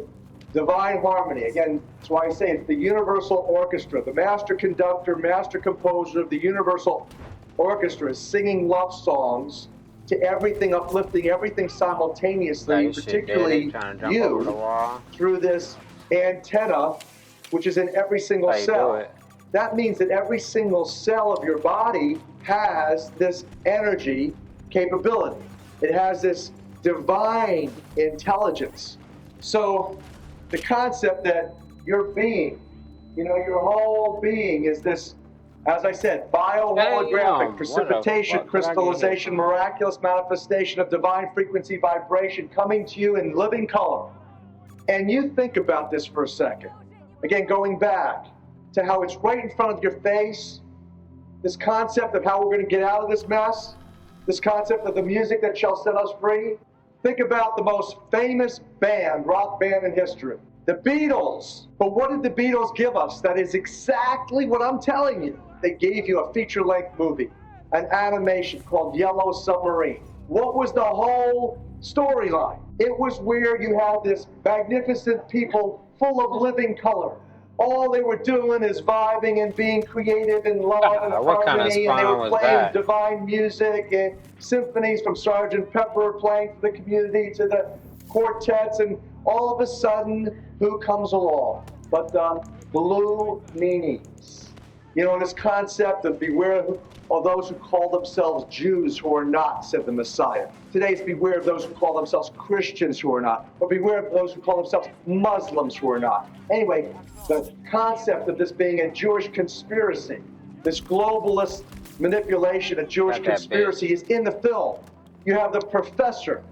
divine harmony. Again, that's why I say it's the universal orchestra. The master conductor, master composer of the universal orchestra is singing love songs to everything, uplifting everything simultaneously, particularly you, through this antenna, which is in every single cell. That means that every single cell of your body has this energy capability. It has this divine intelligence. So the concept that your being, your whole being is this, as I said, bioholographic precipitation, crystallization, miraculous manifestation of divine frequency vibration coming to you in living color. And you think about this for a second. Again, going back to how it's right in front of your face, this concept of how we're going to get out of this mess, this concept of the music that shall set us free. Think about the most famous band, rock band in history, the Beatles. But what did the Beatles give us? That is exactly what I'm telling you. They gave you a feature-length movie, an animation called Yellow Submarine. What was the whole storyline? It was where you had this magnificent people full of living color. All they were doing is vibing and being creative and love and harmony, and they were playing divine music and symphonies from Sgt. Pepper playing for the community to the quartets, and all of a sudden, who comes along but the Blue Meanies? You know, this concept of beware of those who call themselves Jews who are not, said the Messiah. Today it's beware of those who call themselves Christians who are not, or beware of those who call themselves Muslims who are not. Anyway, the concept of this being a Jewish conspiracy, this globalist manipulation, a Jewish conspiracy is in the film. You have the professor,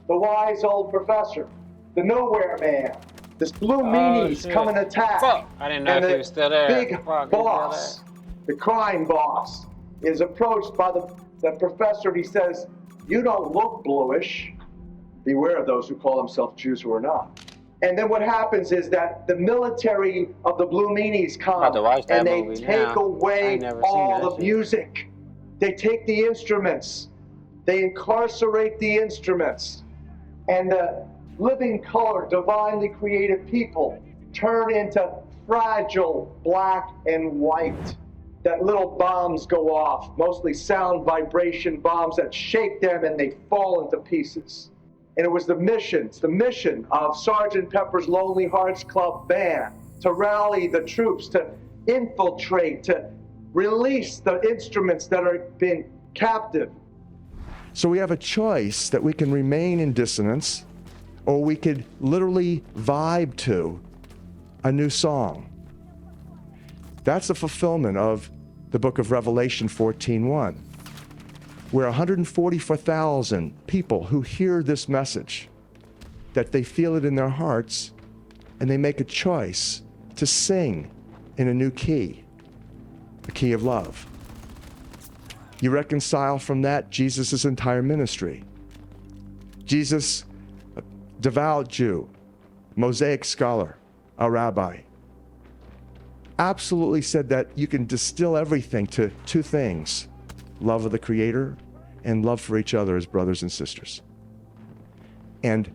the wise old professor, the nowhere man, this blue meanies come and attack. Fuck. I didn't know if he was still there. Big boss, the crime boss, is approached by the professor. He says, "You don't look bluish. Beware of those who call themselves Jews who are not." And then what happens is that the military of the blue meanies come and they take away all the music. They take the instruments. They incarcerate the instruments. And the living color, divinely created people turn into fragile black and white. That little bombs go off, mostly sound vibration bombs that shake them and they fall into pieces. And it was the mission of Sgt. Pepper's Lonely Hearts Club Band to rally the troops, to infiltrate, to release the instruments that are being captive. So we have a choice that we can remain in dissonance, or we could literally vibe to a new song. That's the fulfillment of the book of Revelation 14:1, where 144,000 people who hear this message, that they feel it in their hearts, and they make a choice to sing in a new key, the key of love. You reconcile from that Jesus' entire ministry. Jesus, a devout Jew, Mosaic scholar, a rabbi, absolutely said that you can distill everything to two things: love of the Creator and love for each other as brothers and sisters. And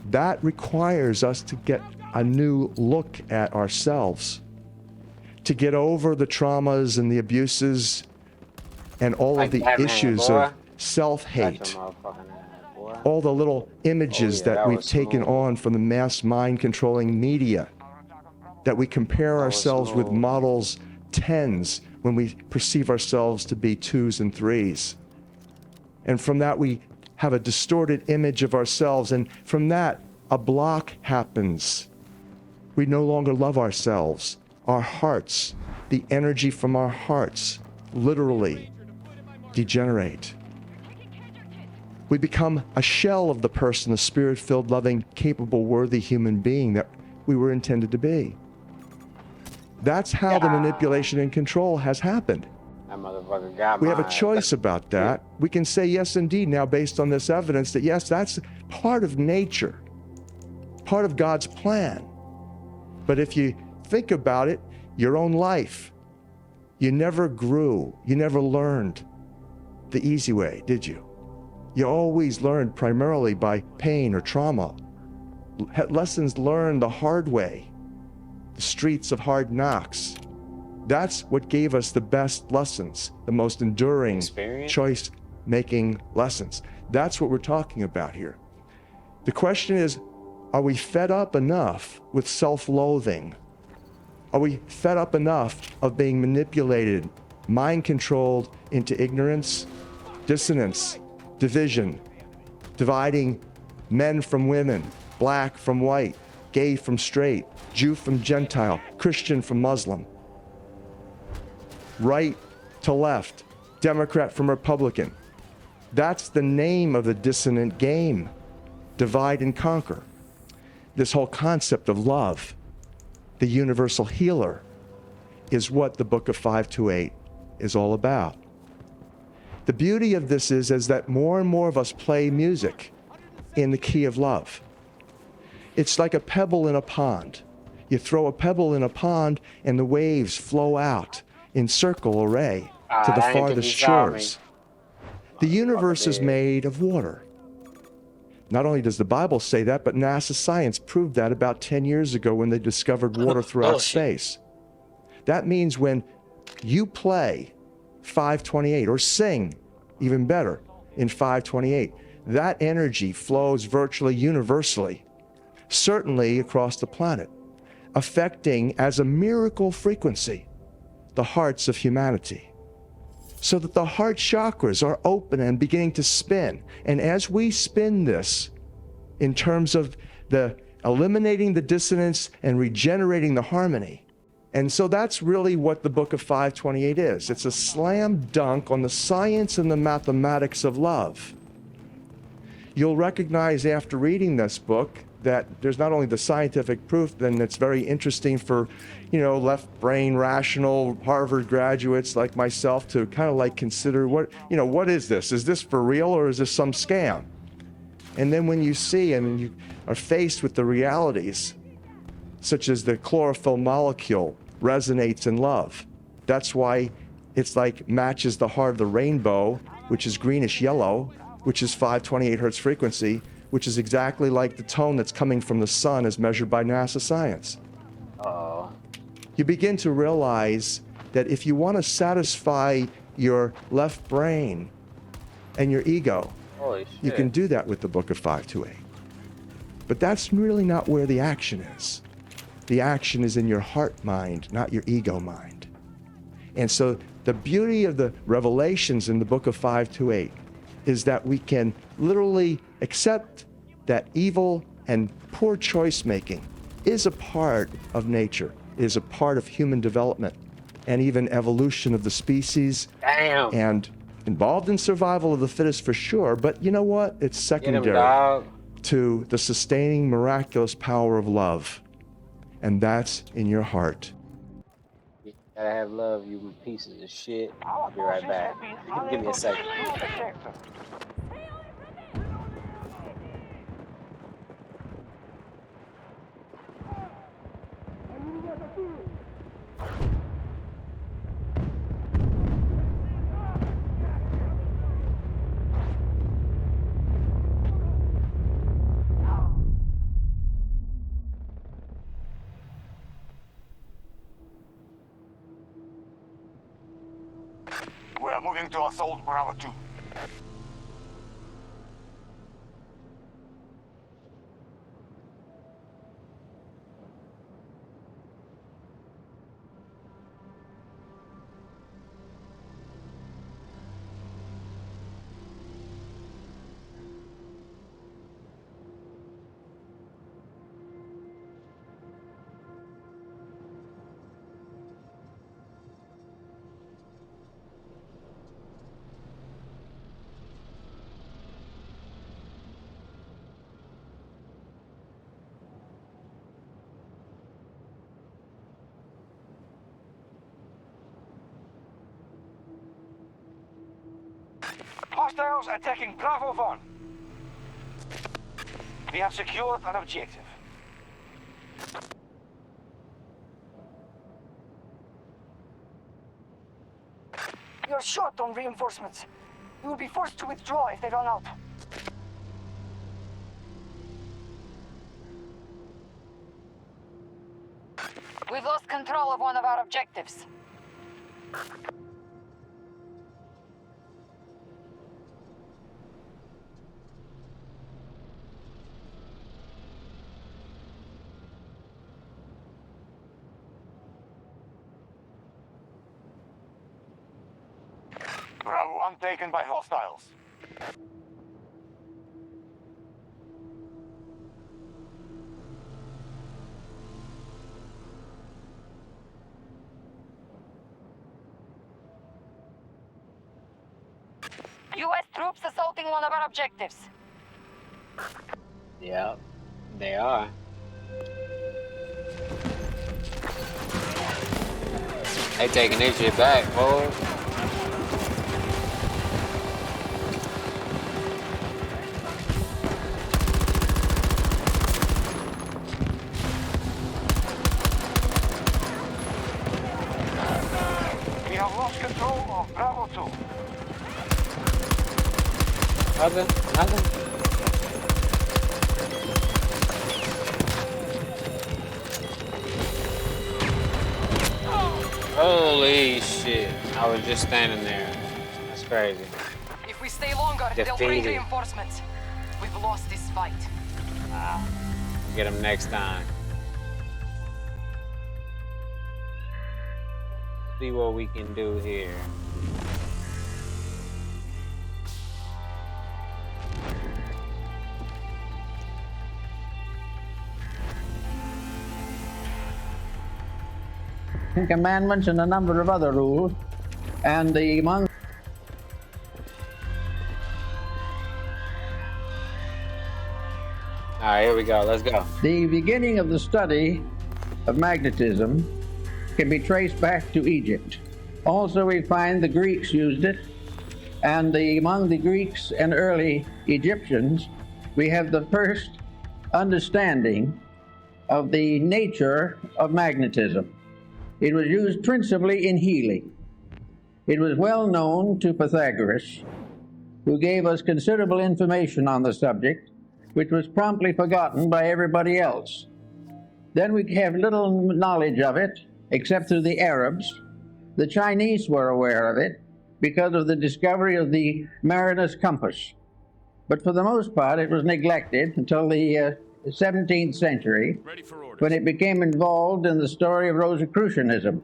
that requires us to get a new look at ourselves, to get over the traumas and the abuses and all of the issues of self-hate, all the little images that we've taken on from the mass mind-controlling media, that we compare ourselves with models 10s when we perceive ourselves to be 2s and 3s. And from that, we have a distorted image of ourselves, and from that, a block happens. We no longer love ourselves. Our hearts, the energy from our hearts, literally degenerate. We become a shell of the person, the spirit-filled, loving, capable, worthy human being that we were intended to be. That's how the manipulation and control has happened. That motherfucker got We have a choice about that. We can say yes, indeed, now based on this evidence, that yes, that's part of nature, part of God's plan. But if you think about it, your own life, you never grew, you never learned the easy way, did you? You always learned primarily by pain or trauma. Lessons learned the hard way, the streets of hard knocks. That's what gave us the best lessons, the most enduring choice-making lessons. That's what we're talking about here. The question is, are we fed up enough with self-loathing? Are we fed up enough of being manipulated, mind-controlled into ignorance, dissonance, division, dividing men from women, black from white, gay from straight, Jew from Gentile, Christian from Muslim, right to left, Democrat from Republican? That's the name of the dissonant game. Divide and conquer. This whole concept of love, the universal healer, is what the book of 528 is all about. The beauty of this is that more and more of us play music in the key of love. It's like a pebble in a pond. You throw a pebble in a pond and the waves flow out in circle array to the farthest shores. The universe is made of water. Not only does the Bible say that, but NASA science proved that about 10 years ago when they discovered water throughout space. That means when you play 528, or sing, even better, in 528, that energy flows virtually universally, certainly across the planet, affecting as a miracle frequency the hearts of humanity, so that the heart chakras are open and beginning to spin. And as we spin this in terms of the eliminating the dissonance and regenerating the harmony. And so that's really what the Book of 528 is. It's a slam dunk on the science and the mathematics of love. You'll recognize after reading this book that there's not only the scientific proof, then it's very interesting for, left brain rational Harvard graduates like myself to kind of like consider what is this? Is this for real or is this some scam? And then when you see and you are faced with the realities, such as the chlorophyll molecule resonates in love. That's why it's like matches the heart of the rainbow, which is greenish yellow, which is 528 hertz frequency, which is exactly like the tone that's coming from the sun as measured by NASA science. You begin to realize that if you want to satisfy your left brain and your ego, you can do that with the Book of 528. But that's really not where the action is. The action is in your heart mind, not your ego mind. And so the beauty of the revelations in the Book of 528 is that we can literally accept that evil and poor choice making is a part of nature, is a part of human development and even evolution of the species. Damn. And involved in survival of the fittest for sure, but you know what? It's secondary to the sustaining miraculous power of love. And that's in your heart. You gotta have love, you pieces of shit. I'll be right back. Give me a second. We're moving to assault Bravo 2. Hostiles attacking Bravo 1. We have secured an objective. You're short on reinforcements. You will be forced to withdraw if they run out. We've lost control of one of our objectives. Bravo 1 taken by hostiles. U.S. troops assaulting one of our objectives. Yep, they are. They taking this shit back, boy. We have lost control of Bravo 2. Nothing. Holy shit. I was just standing there. That's crazy. If we stay longer, they'll bring Defeated. reinforcements. We've lost this fight. Wow. Get them next time. see what we can do here. Commandments and a number of other rules, and among All right, here we go. Let's go. the beginning of the study of magnetism can be traced back to Egypt. Also, we find the Greeks used it, and among the Greeks and early Egyptians, we have the first understanding of the nature of magnetism. It was used principally in healing. It was well known to Pythagoras, who gave us considerable information on the subject, which was promptly forgotten by everybody else. Then we have little knowledge of it, except through the Arabs. The Chinese were aware of it because of the discovery of the mariner's compass. But for the most part, it was neglected until the 17th century, when it became involved in the story of Rosicrucianism.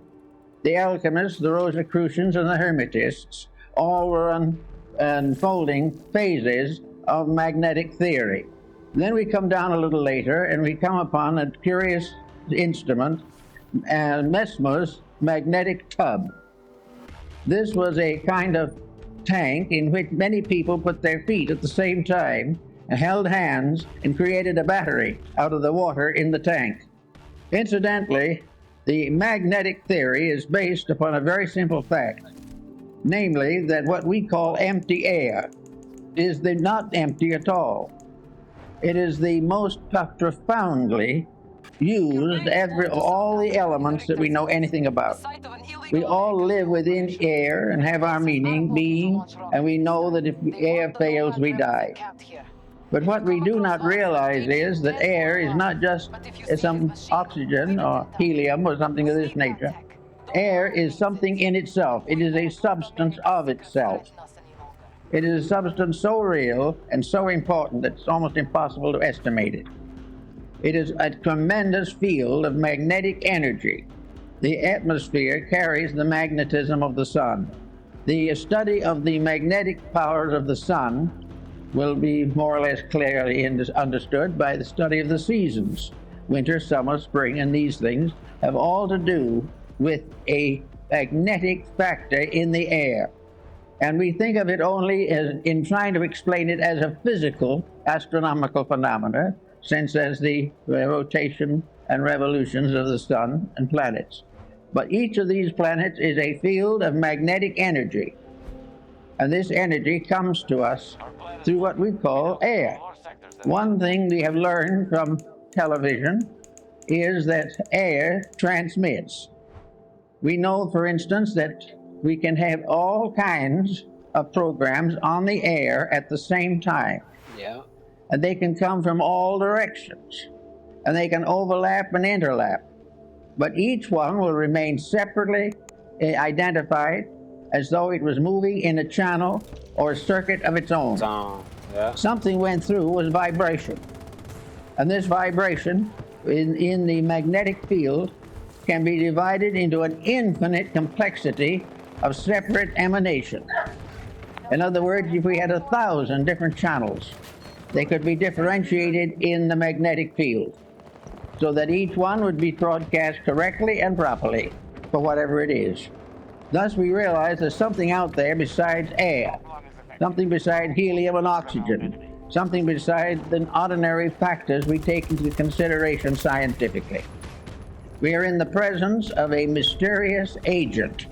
The alchemists, the Rosicrucians, and the Hermetists all were unfolding phases of magnetic theory. Then we come down a little later and we come upon a curious instrument, Mesmer's magnetic tub. This was a kind of tank in which many people put their feet at the same time and held hands and created a battery out of the water in the tank. Incidentally, the magnetic theory is based upon a very simple fact, namely that what we call empty air is not empty at all. It is the most profoundly used all the elements that we know anything about. We all live within air and have our being, and we know that if air fails, we die. But what we do not realize is that air is not just some oxygen or helium or something of this nature. Air is something in itself. It is a substance of itself. It is a substance so real and so important that it's almost impossible to estimate it. It is a tremendous field of magnetic energy. The atmosphere carries the magnetism of the sun. The study of the magnetic powers of the sun will be more or less clearly understood by the study of the seasons. Winter, summer, spring, and these things have all to do with a magnetic factor in the air. And we think of it only as in trying to explain it as a physical astronomical phenomena, since as the rotation and revolutions of the sun and planets. But each of these planets is a field of magnetic energy. And this energy comes to us through what we call air. One thing we have learned from television is that air transmits. We know, for instance, that we can have all kinds of programs on the air at the same time. Yeah. And they can come from all directions. And they can overlap and interlap. But each one will remain separately identified as though it was moving in a channel or a circuit of its own. Yeah. Something went through was vibration. And this vibration in the magnetic field can be divided into an infinite complexity of separate emanations. In other words, if we had 1,000 different channels, they could be differentiated in the magnetic field so that each one would be broadcast correctly and properly for whatever it is. Thus, we realize there's something out there besides air, something besides helium and oxygen, something besides the ordinary factors we take into consideration scientifically. We are in the presence of a mysterious agent,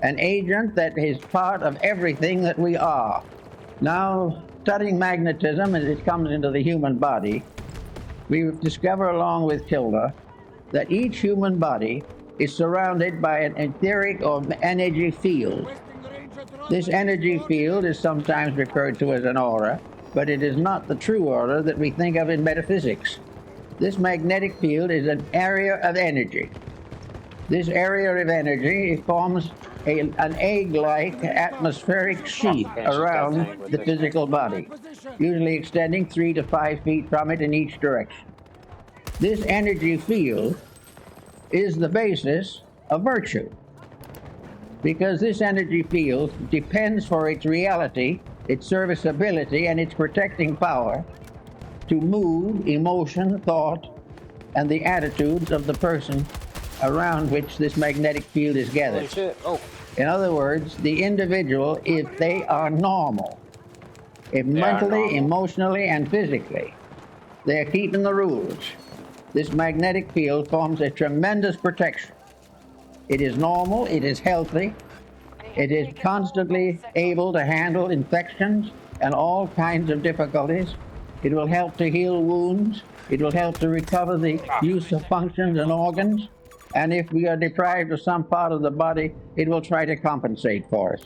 an agent that is part of everything that we are. Now, studying magnetism as it comes into the human body, we discover along with Kilda that each human body is surrounded by an etheric or energy field. This energy field is sometimes referred to as an aura, but it is not the true aura that we think of in metaphysics. This magnetic field is an area of energy. This area of energy forms an egg-like atmospheric sheath around the physical body, usually extending 3 to 5 feet from it in each direction. This energy field is the basis of virtue. because this energy field depends for its reality, its serviceability, and its protecting power to move emotion, thought, and the attitudes of the person around which this magnetic field is gathered. In other words, the individual, if they are normal, if mentally, emotionally, and physically, they are keeping the rules, this magnetic field forms a tremendous protection. It is normal, it is healthy, it is constantly able to handle infections and all kinds of difficulties. It will help to heal wounds. It will help to recover the use of functions and organs. And if we are deprived of some part of the body, it will try to compensate for us.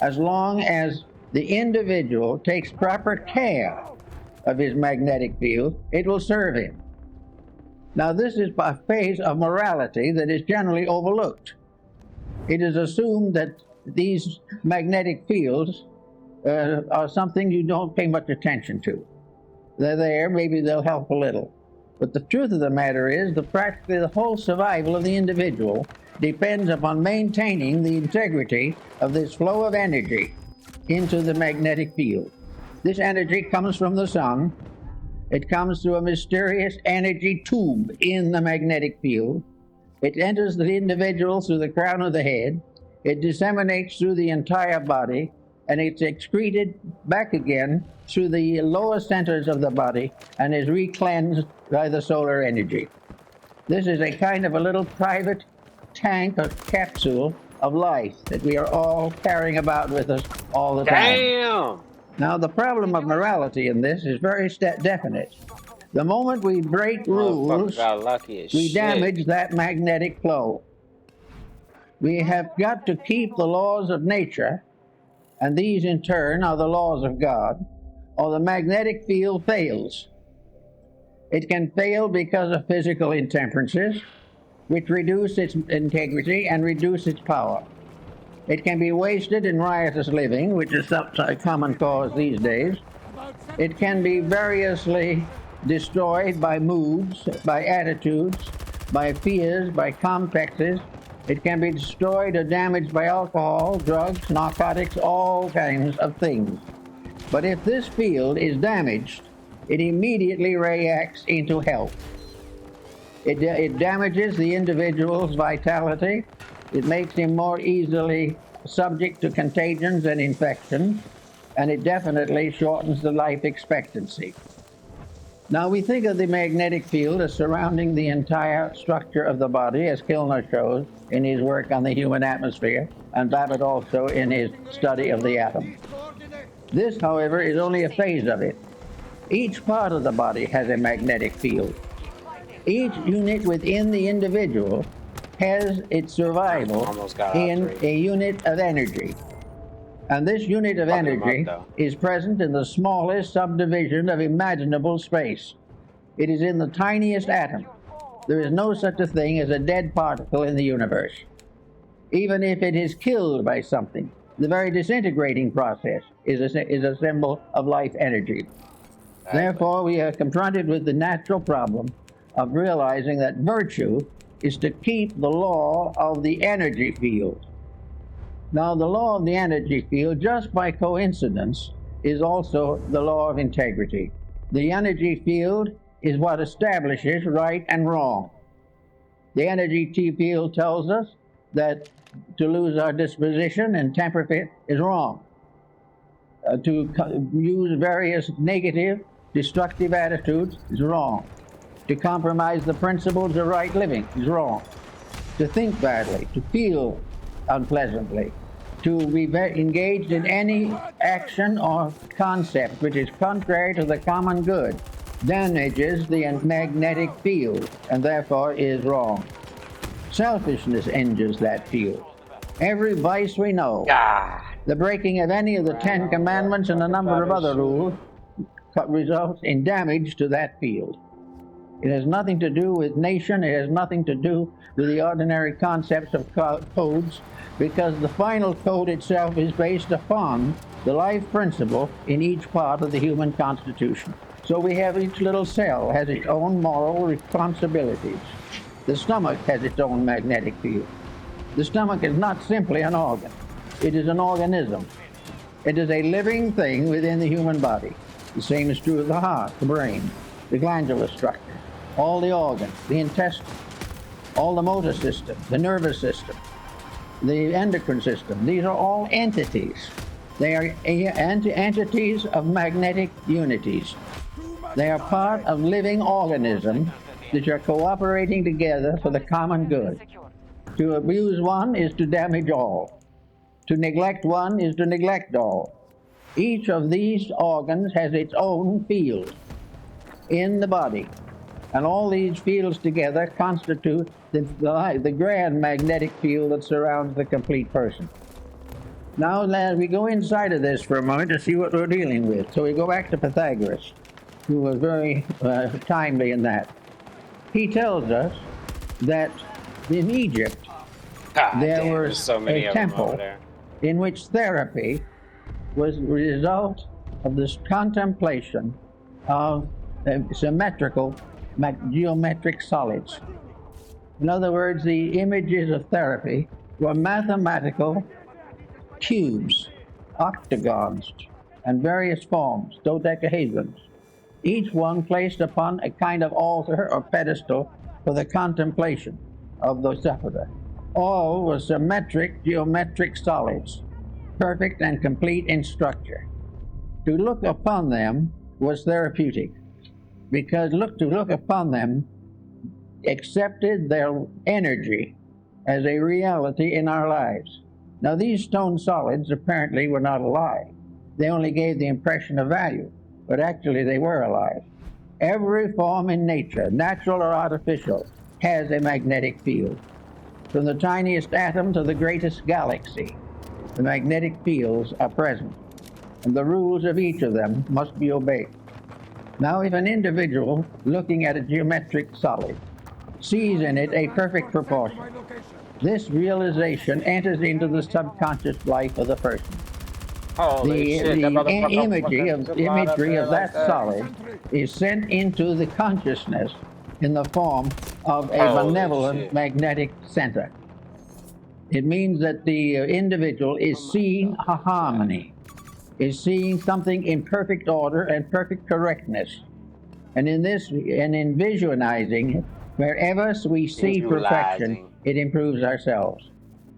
As long as the individual takes proper care of his magnetic field, it will serve him. Now, this is a phase of morality that is generally overlooked. It is assumed that these magnetic fields are something you don't pay much attention to. They're there, maybe they'll help a little. But the truth of the matter is that practically the whole survival of the individual depends upon maintaining the integrity of this flow of energy into the magnetic field. This energy comes from the sun. It comes through a mysterious energy tube in the magnetic field. It enters the individual through the crown of the head. It disseminates through the entire body, and it's excreted back again through the lower centers of the body and is recleansed by the solar energy. This is a kind of a little private tank or capsule of life that we are all carrying about with us all the time. Damn! Now, the problem of morality in this is very definite. The moment we break rules, we damage that magnetic flow. We have got to keep the laws of nature, and these in turn are the laws of God, or the magnetic field fails. It can fail because of physical intemperances, which reduce its integrity and reduce its power. It can be wasted in riotous living, which is a common cause these days. It can be variously destroyed by moods, by attitudes, by fears, by complexes. It can be destroyed or damaged by alcohol, drugs, narcotics, all kinds of things. But if this field is damaged, it immediately reacts into health. It damages the individual's vitality. It makes him more easily subject to contagions and infections, and it definitely shortens the life expectancy. Now, we think of the magnetic field as surrounding the entire structure of the body, as Kilner shows in his work on the human atmosphere, and Babbitt also in his study of the atom. This, however, is only a phase of it. Each part of the body has a magnetic field. Each unit within the individual has its survival in a unit of energy. And this unit of energy is present in the smallest subdivision of imaginable space. It is in the tiniest atom. There is no such a thing as a dead particle in the universe. Even if it is killed by something, the very disintegrating process is a symbol of life energy. Therefore, we are confronted with the natural problem of realizing that virtue is to keep the law of the energy field. Now, the law of the energy field, just by coincidence, is also the law of integrity. The energy field is what establishes right and wrong. The energy field tells us that to lose our disposition and temper fit is wrong. To use various negative, destructive attitudes is wrong. To compromise the principles of right living is wrong. To think badly, to feel unpleasantly, to be engaged in any action or concept which is contrary to the common good damages the magnetic field and therefore is wrong. Selfishness injures that field. Every vice we know, the breaking of any of the 10 Commandments and a number of other rules results in damage to that field. It has nothing to do with nation. It has nothing to do with the ordinary concepts of codes, because the final code itself is based upon the life principle in each part of the human constitution. So we have each little cell has its own moral responsibilities. The stomach has its own magnetic field. The stomach is not simply an organ. It is an organism. It is a living thing within the human body. The same is true of the heart, the brain, the glandular structure, all the organs, the intestine, all the motor system, the nervous system, the endocrine system. These are all entities. They are entities of magnetic unities. They are part of living organisms that are cooperating together for the common good. To abuse one is to damage all. To neglect one is to neglect all. Each of these organs has its own field in the body, and all these fields together constitute the grand magnetic field that surrounds the complete person. Now, we go inside of this for a moment to see what we're dealing with. So we go back to Pythagoras, who was very timely in that. He tells us that in Egypt, there was so a temple in which therapy was the result of this contemplation of symmetrical geometric solids. In other words, the images of therapy were mathematical cubes, octagons, and various forms, dodecahedrons, each one placed upon a kind of altar or pedestal for the contemplation of the sufferer. All were symmetric geometric solids, perfect and complete in structure. To look upon them was therapeutic, because to look upon them accepted their energy as a reality in our lives. Now, these stone solids apparently were not alive. They only gave the impression of value, but actually they were alive. Every form in nature, natural or artificial, has a magnetic field. From the tiniest atom to the greatest galaxy, the magnetic fields are present, and the rules of each of them must be obeyed. Now, if an individual looking at a geometric solid sees in it a perfect proportion, this realization enters into the subconscious life of the person. The imagery of that solid is sent into the consciousness in the form of a benevolent magnetic center. It means that the individual is seeing a harmony, is seeing something in perfect order and perfect correctness. And in this, and in visualizing it, wherever we see perfection, it improves ourselves.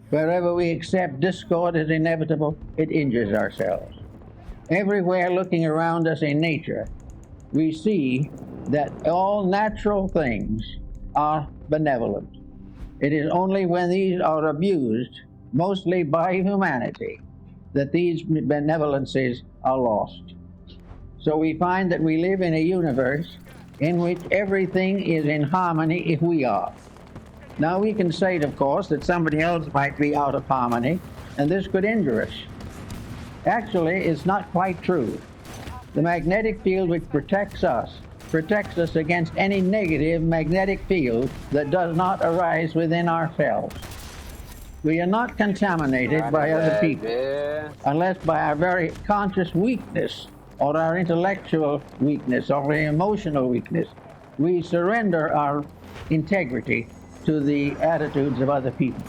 Wherever we accept discord as inevitable, it injures ourselves. Everywhere looking around us in nature, we see that all natural things are benevolent. It is only when these are abused, mostly by humanity, that these benevolences are lost. So we find that we live in a universe in which everything is in harmony if we are. Now we can say, of course, that somebody else might be out of harmony, and this could injure us. Actually, it's not quite true. The magnetic field which protects us against any negative magnetic field that does not arise within ourselves. We are not contaminated by other people unless by our very conscious weakness or our intellectual weakness or our emotional weakness. We surrender our integrity to the attitudes of other people.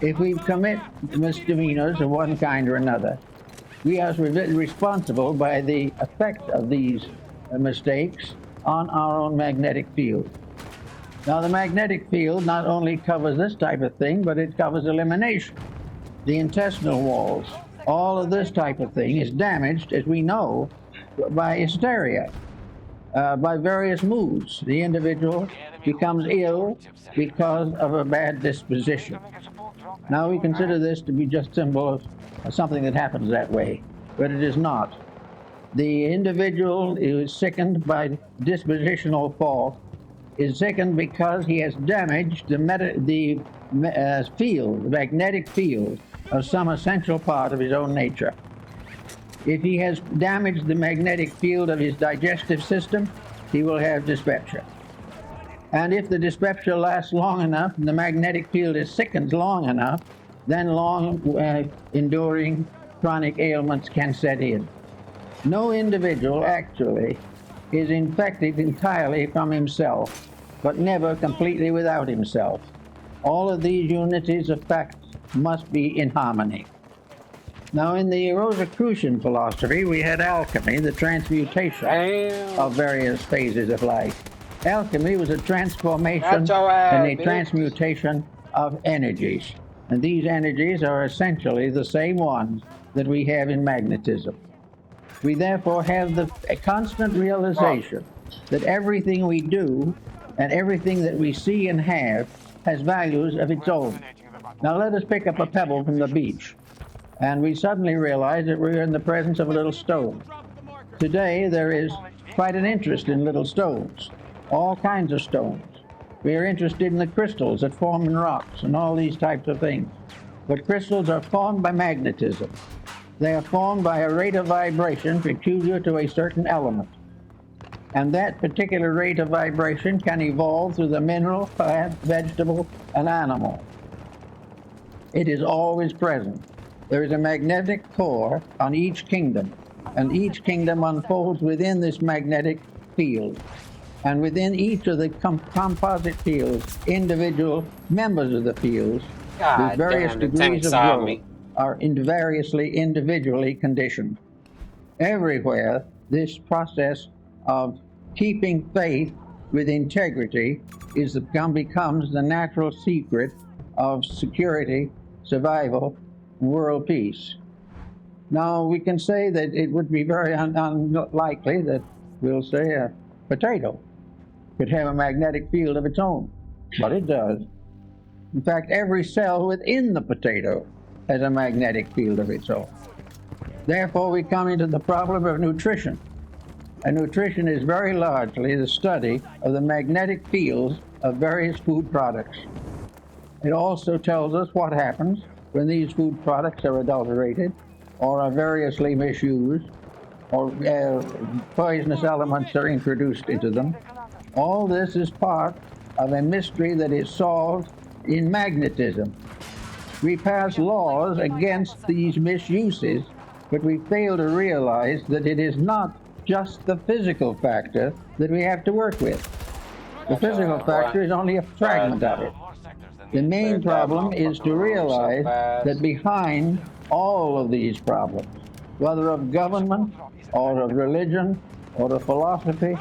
If we commit misdemeanors of one kind or another, we are responsible by the effect of these mistakes on our own magnetic field. Now, the magnetic field not only covers this type of thing, but it covers elimination, the intestinal walls. All of this type of thing is damaged, as we know, by hysteria, by various moods. The individual becomes ill because of a bad disposition. Now, we consider this to be just symbol of something that happens that way, but it is not. The individual who is sickened by dispositional fault is sickened because he has damaged the magnetic field of some essential part of his own nature. If he has damaged the magnetic field of his digestive system, he will have dyspepsia. And if the dyspepsia lasts long enough and the magnetic field is sickened long enough, then enduring chronic ailments can set in. No individual actually is infected entirely from himself, but never completely without himself. All of these unities of facts must be in harmony. Now, in the Rosicrucian philosophy, we had alchemy, the transmutation of various phases of life. Alchemy was a transformation and a transmutation of energies. And these energies are essentially the same ones that we have in magnetism. We therefore have a constant realization that everything we do and everything that we see and have has values of its own. Now let us pick up a pebble from the beach, and we suddenly realize that we're in the presence of a little stone. Today there is quite an interest in little stones, all kinds of stones. We are interested in the crystals that form in rocks and all these types of things. But crystals are formed by magnetism. They are formed by a rate of vibration peculiar to a certain element. And that particular rate of vibration can evolve through the mineral, plant, vegetable, and animal. It is always present. There is a magnetic core on each kingdom, and each kingdom unfolds within this magnetic field. And within each of the composite fields, individual members of the fields with various degrees of growth are variously individually conditioned. Everywhere, this process of keeping faith with integrity becomes the natural secret of security, survival, and world peace. Now, we can say that it would be very unlikely that, we'll say, a potato could have a magnetic field of its own, but it does. In fact, every cell within the potato has a magnetic field of its own. Therefore, we come into the problem of nutrition. And nutrition is very largely the study of the magnetic fields of various food products. It also tells us what happens when these food products are adulterated or are variously misused or poisonous elements are introduced into them. All this is part of a mystery that is solved in magnetism. We pass laws against these misuses, but we fail to realize that it is not just the physical factor that we have to work with. The physical factor is only a fragment of it. The main problem is to realize that behind all of these problems, whether of government or of religion or of philosophy,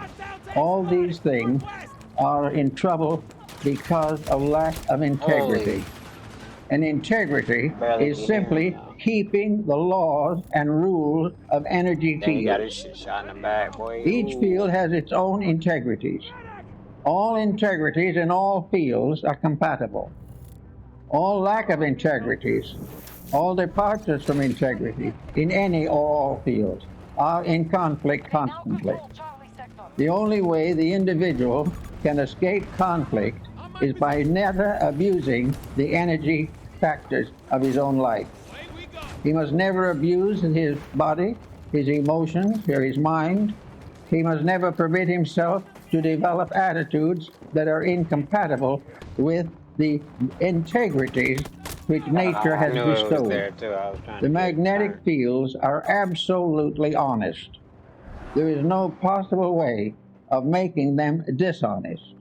all these things are in trouble because of lack of integrity. And integrity is simply keeping the laws and rules of energy fields. Each field has its own integrities. All integrities in all fields are compatible. All lack of integrities, all departures from integrity in any or all fields are in conflict constantly. The only way the individual can escape conflict is by never abusing the energy factors of his own life. He must never abuse his body, his emotions, or his mind. He must never permit himself to develop attitudes that are incompatible with the integrities which nature has bestowed. The magnetic fields are absolutely honest. There is no possible way of making them dishonest.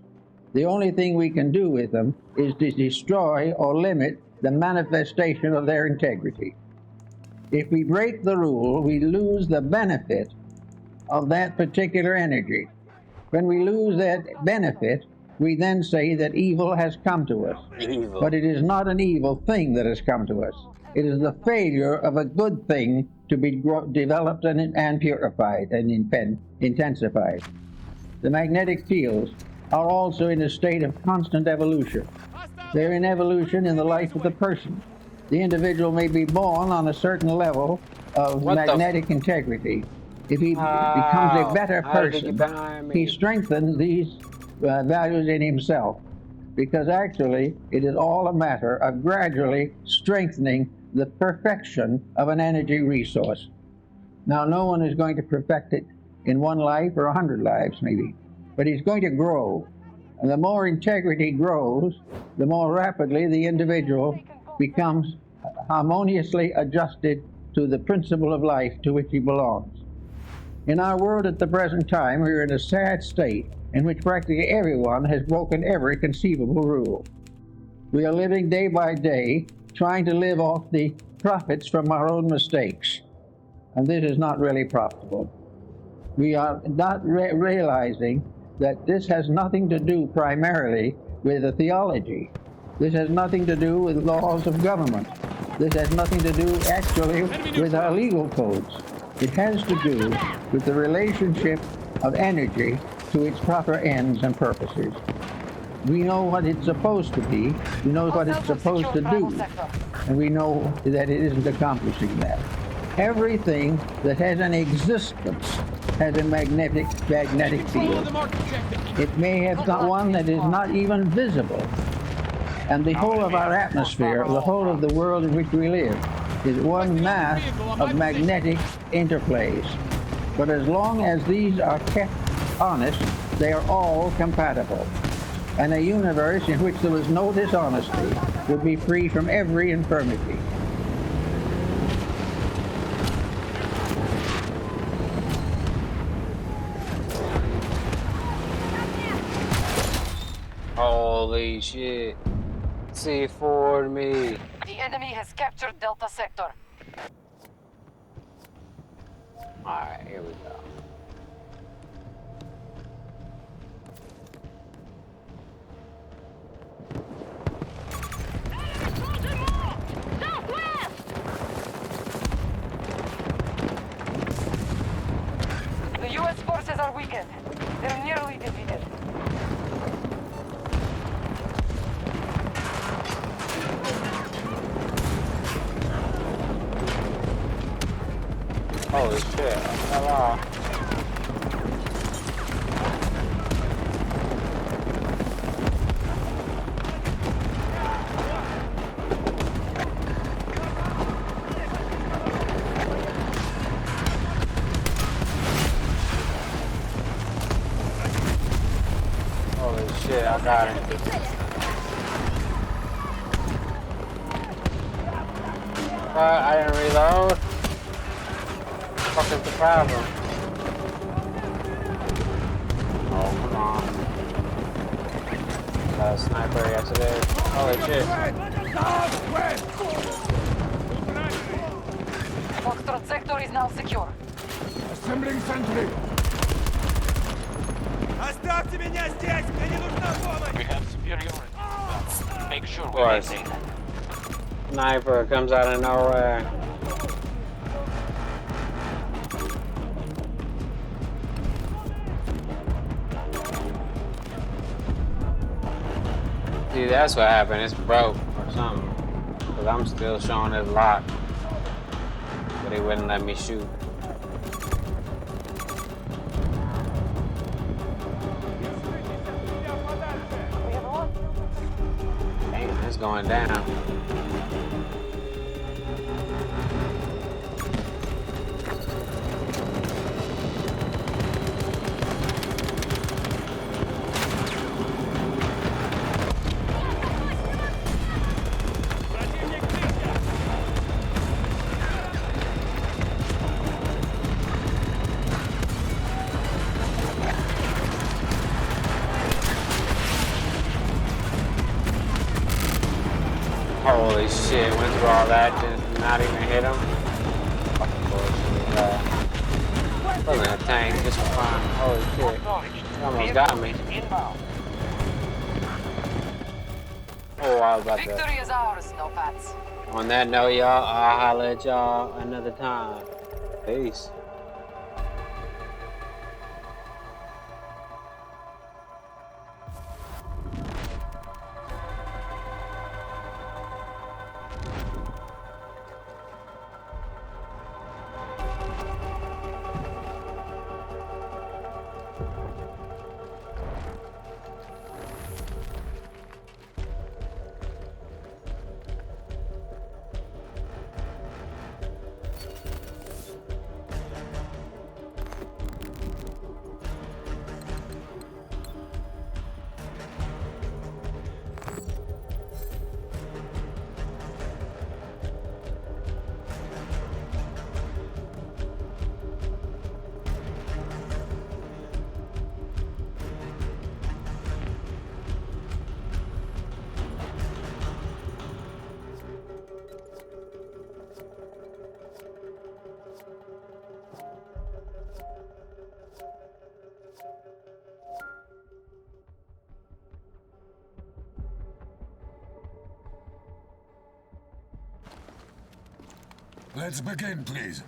The only thing we can do with them is to destroy or limit the manifestation of their integrity. If we break the rule, we lose the benefit of that particular energy. When we lose that benefit, we then say that evil has come to us. But it is not an evil thing that has come to us. It is the failure of a good thing to be developed and purified and intensified. The magnetic fields are also in a state of constant evolution. They're in evolution in the life of the person. The individual may be born on a certain level of magnetic integrity. If he becomes a better person, he strengthens these values in himself, because actually it is all a matter of gradually strengthening the perfection of an energy resource. Now, no one is going to perfect it in one life or 100 lives maybe, but he's going to grow. And the more integrity grows, the more rapidly the individual becomes harmoniously adjusted to the principle of life to which he belongs. In our world at the present time, we are in a sad state in which practically everyone has broken every conceivable rule. We are living day by day, trying to live off the profits from our own mistakes. And this is not really profitable. We are not realizing that this has nothing to do primarily with the theology. This has nothing to do with laws of government. This has nothing to do actually with our legal codes. It has to do with the relationship of energy to its proper ends and purposes. We know what it's supposed to be, we know what it's supposed to do, and we know that it isn't accomplishing that. Everything that has an existence has a magnetic field. It may have one that is not even visible. And the whole of our atmosphere, the whole of the world in which we live, is one mass of magnetic interplays. But as long as these are kept honest, they are all compatible. And a universe in which there was no dishonesty would be free from every infirmity. Holy shit. C4 me. The enemy has captured Delta Sector. Alright, here we go. The U.S. forces are weakened. They're nearly defeated. Holy shit, I fell off. Holy shit, I got it. What? I didn't reload? What the fuck is the problem? Oh, come on. Got a sniper yesterday. Holy shit. Foxtrot sector is now secure. Assembling sentry. Оставьте меня здесь! Мне не нужна помощь! We have superiority. Make sure we Course. maintain that. Sniper comes out of nowhere. See, that's what happened. It's broke or something. Because I'm still showing it locked. But he wouldn't let me shoot. Damn, it's going down. Holy shit, went through all that, did not even hit him. Fucking bullshit. Wasn't a tank, just for fun. Holy shit. He almost got me. Oh, I was about to. Victory is ours, no pats. On that note, y'all, I'll holler at y'all another time. Peace. Let's begin, please.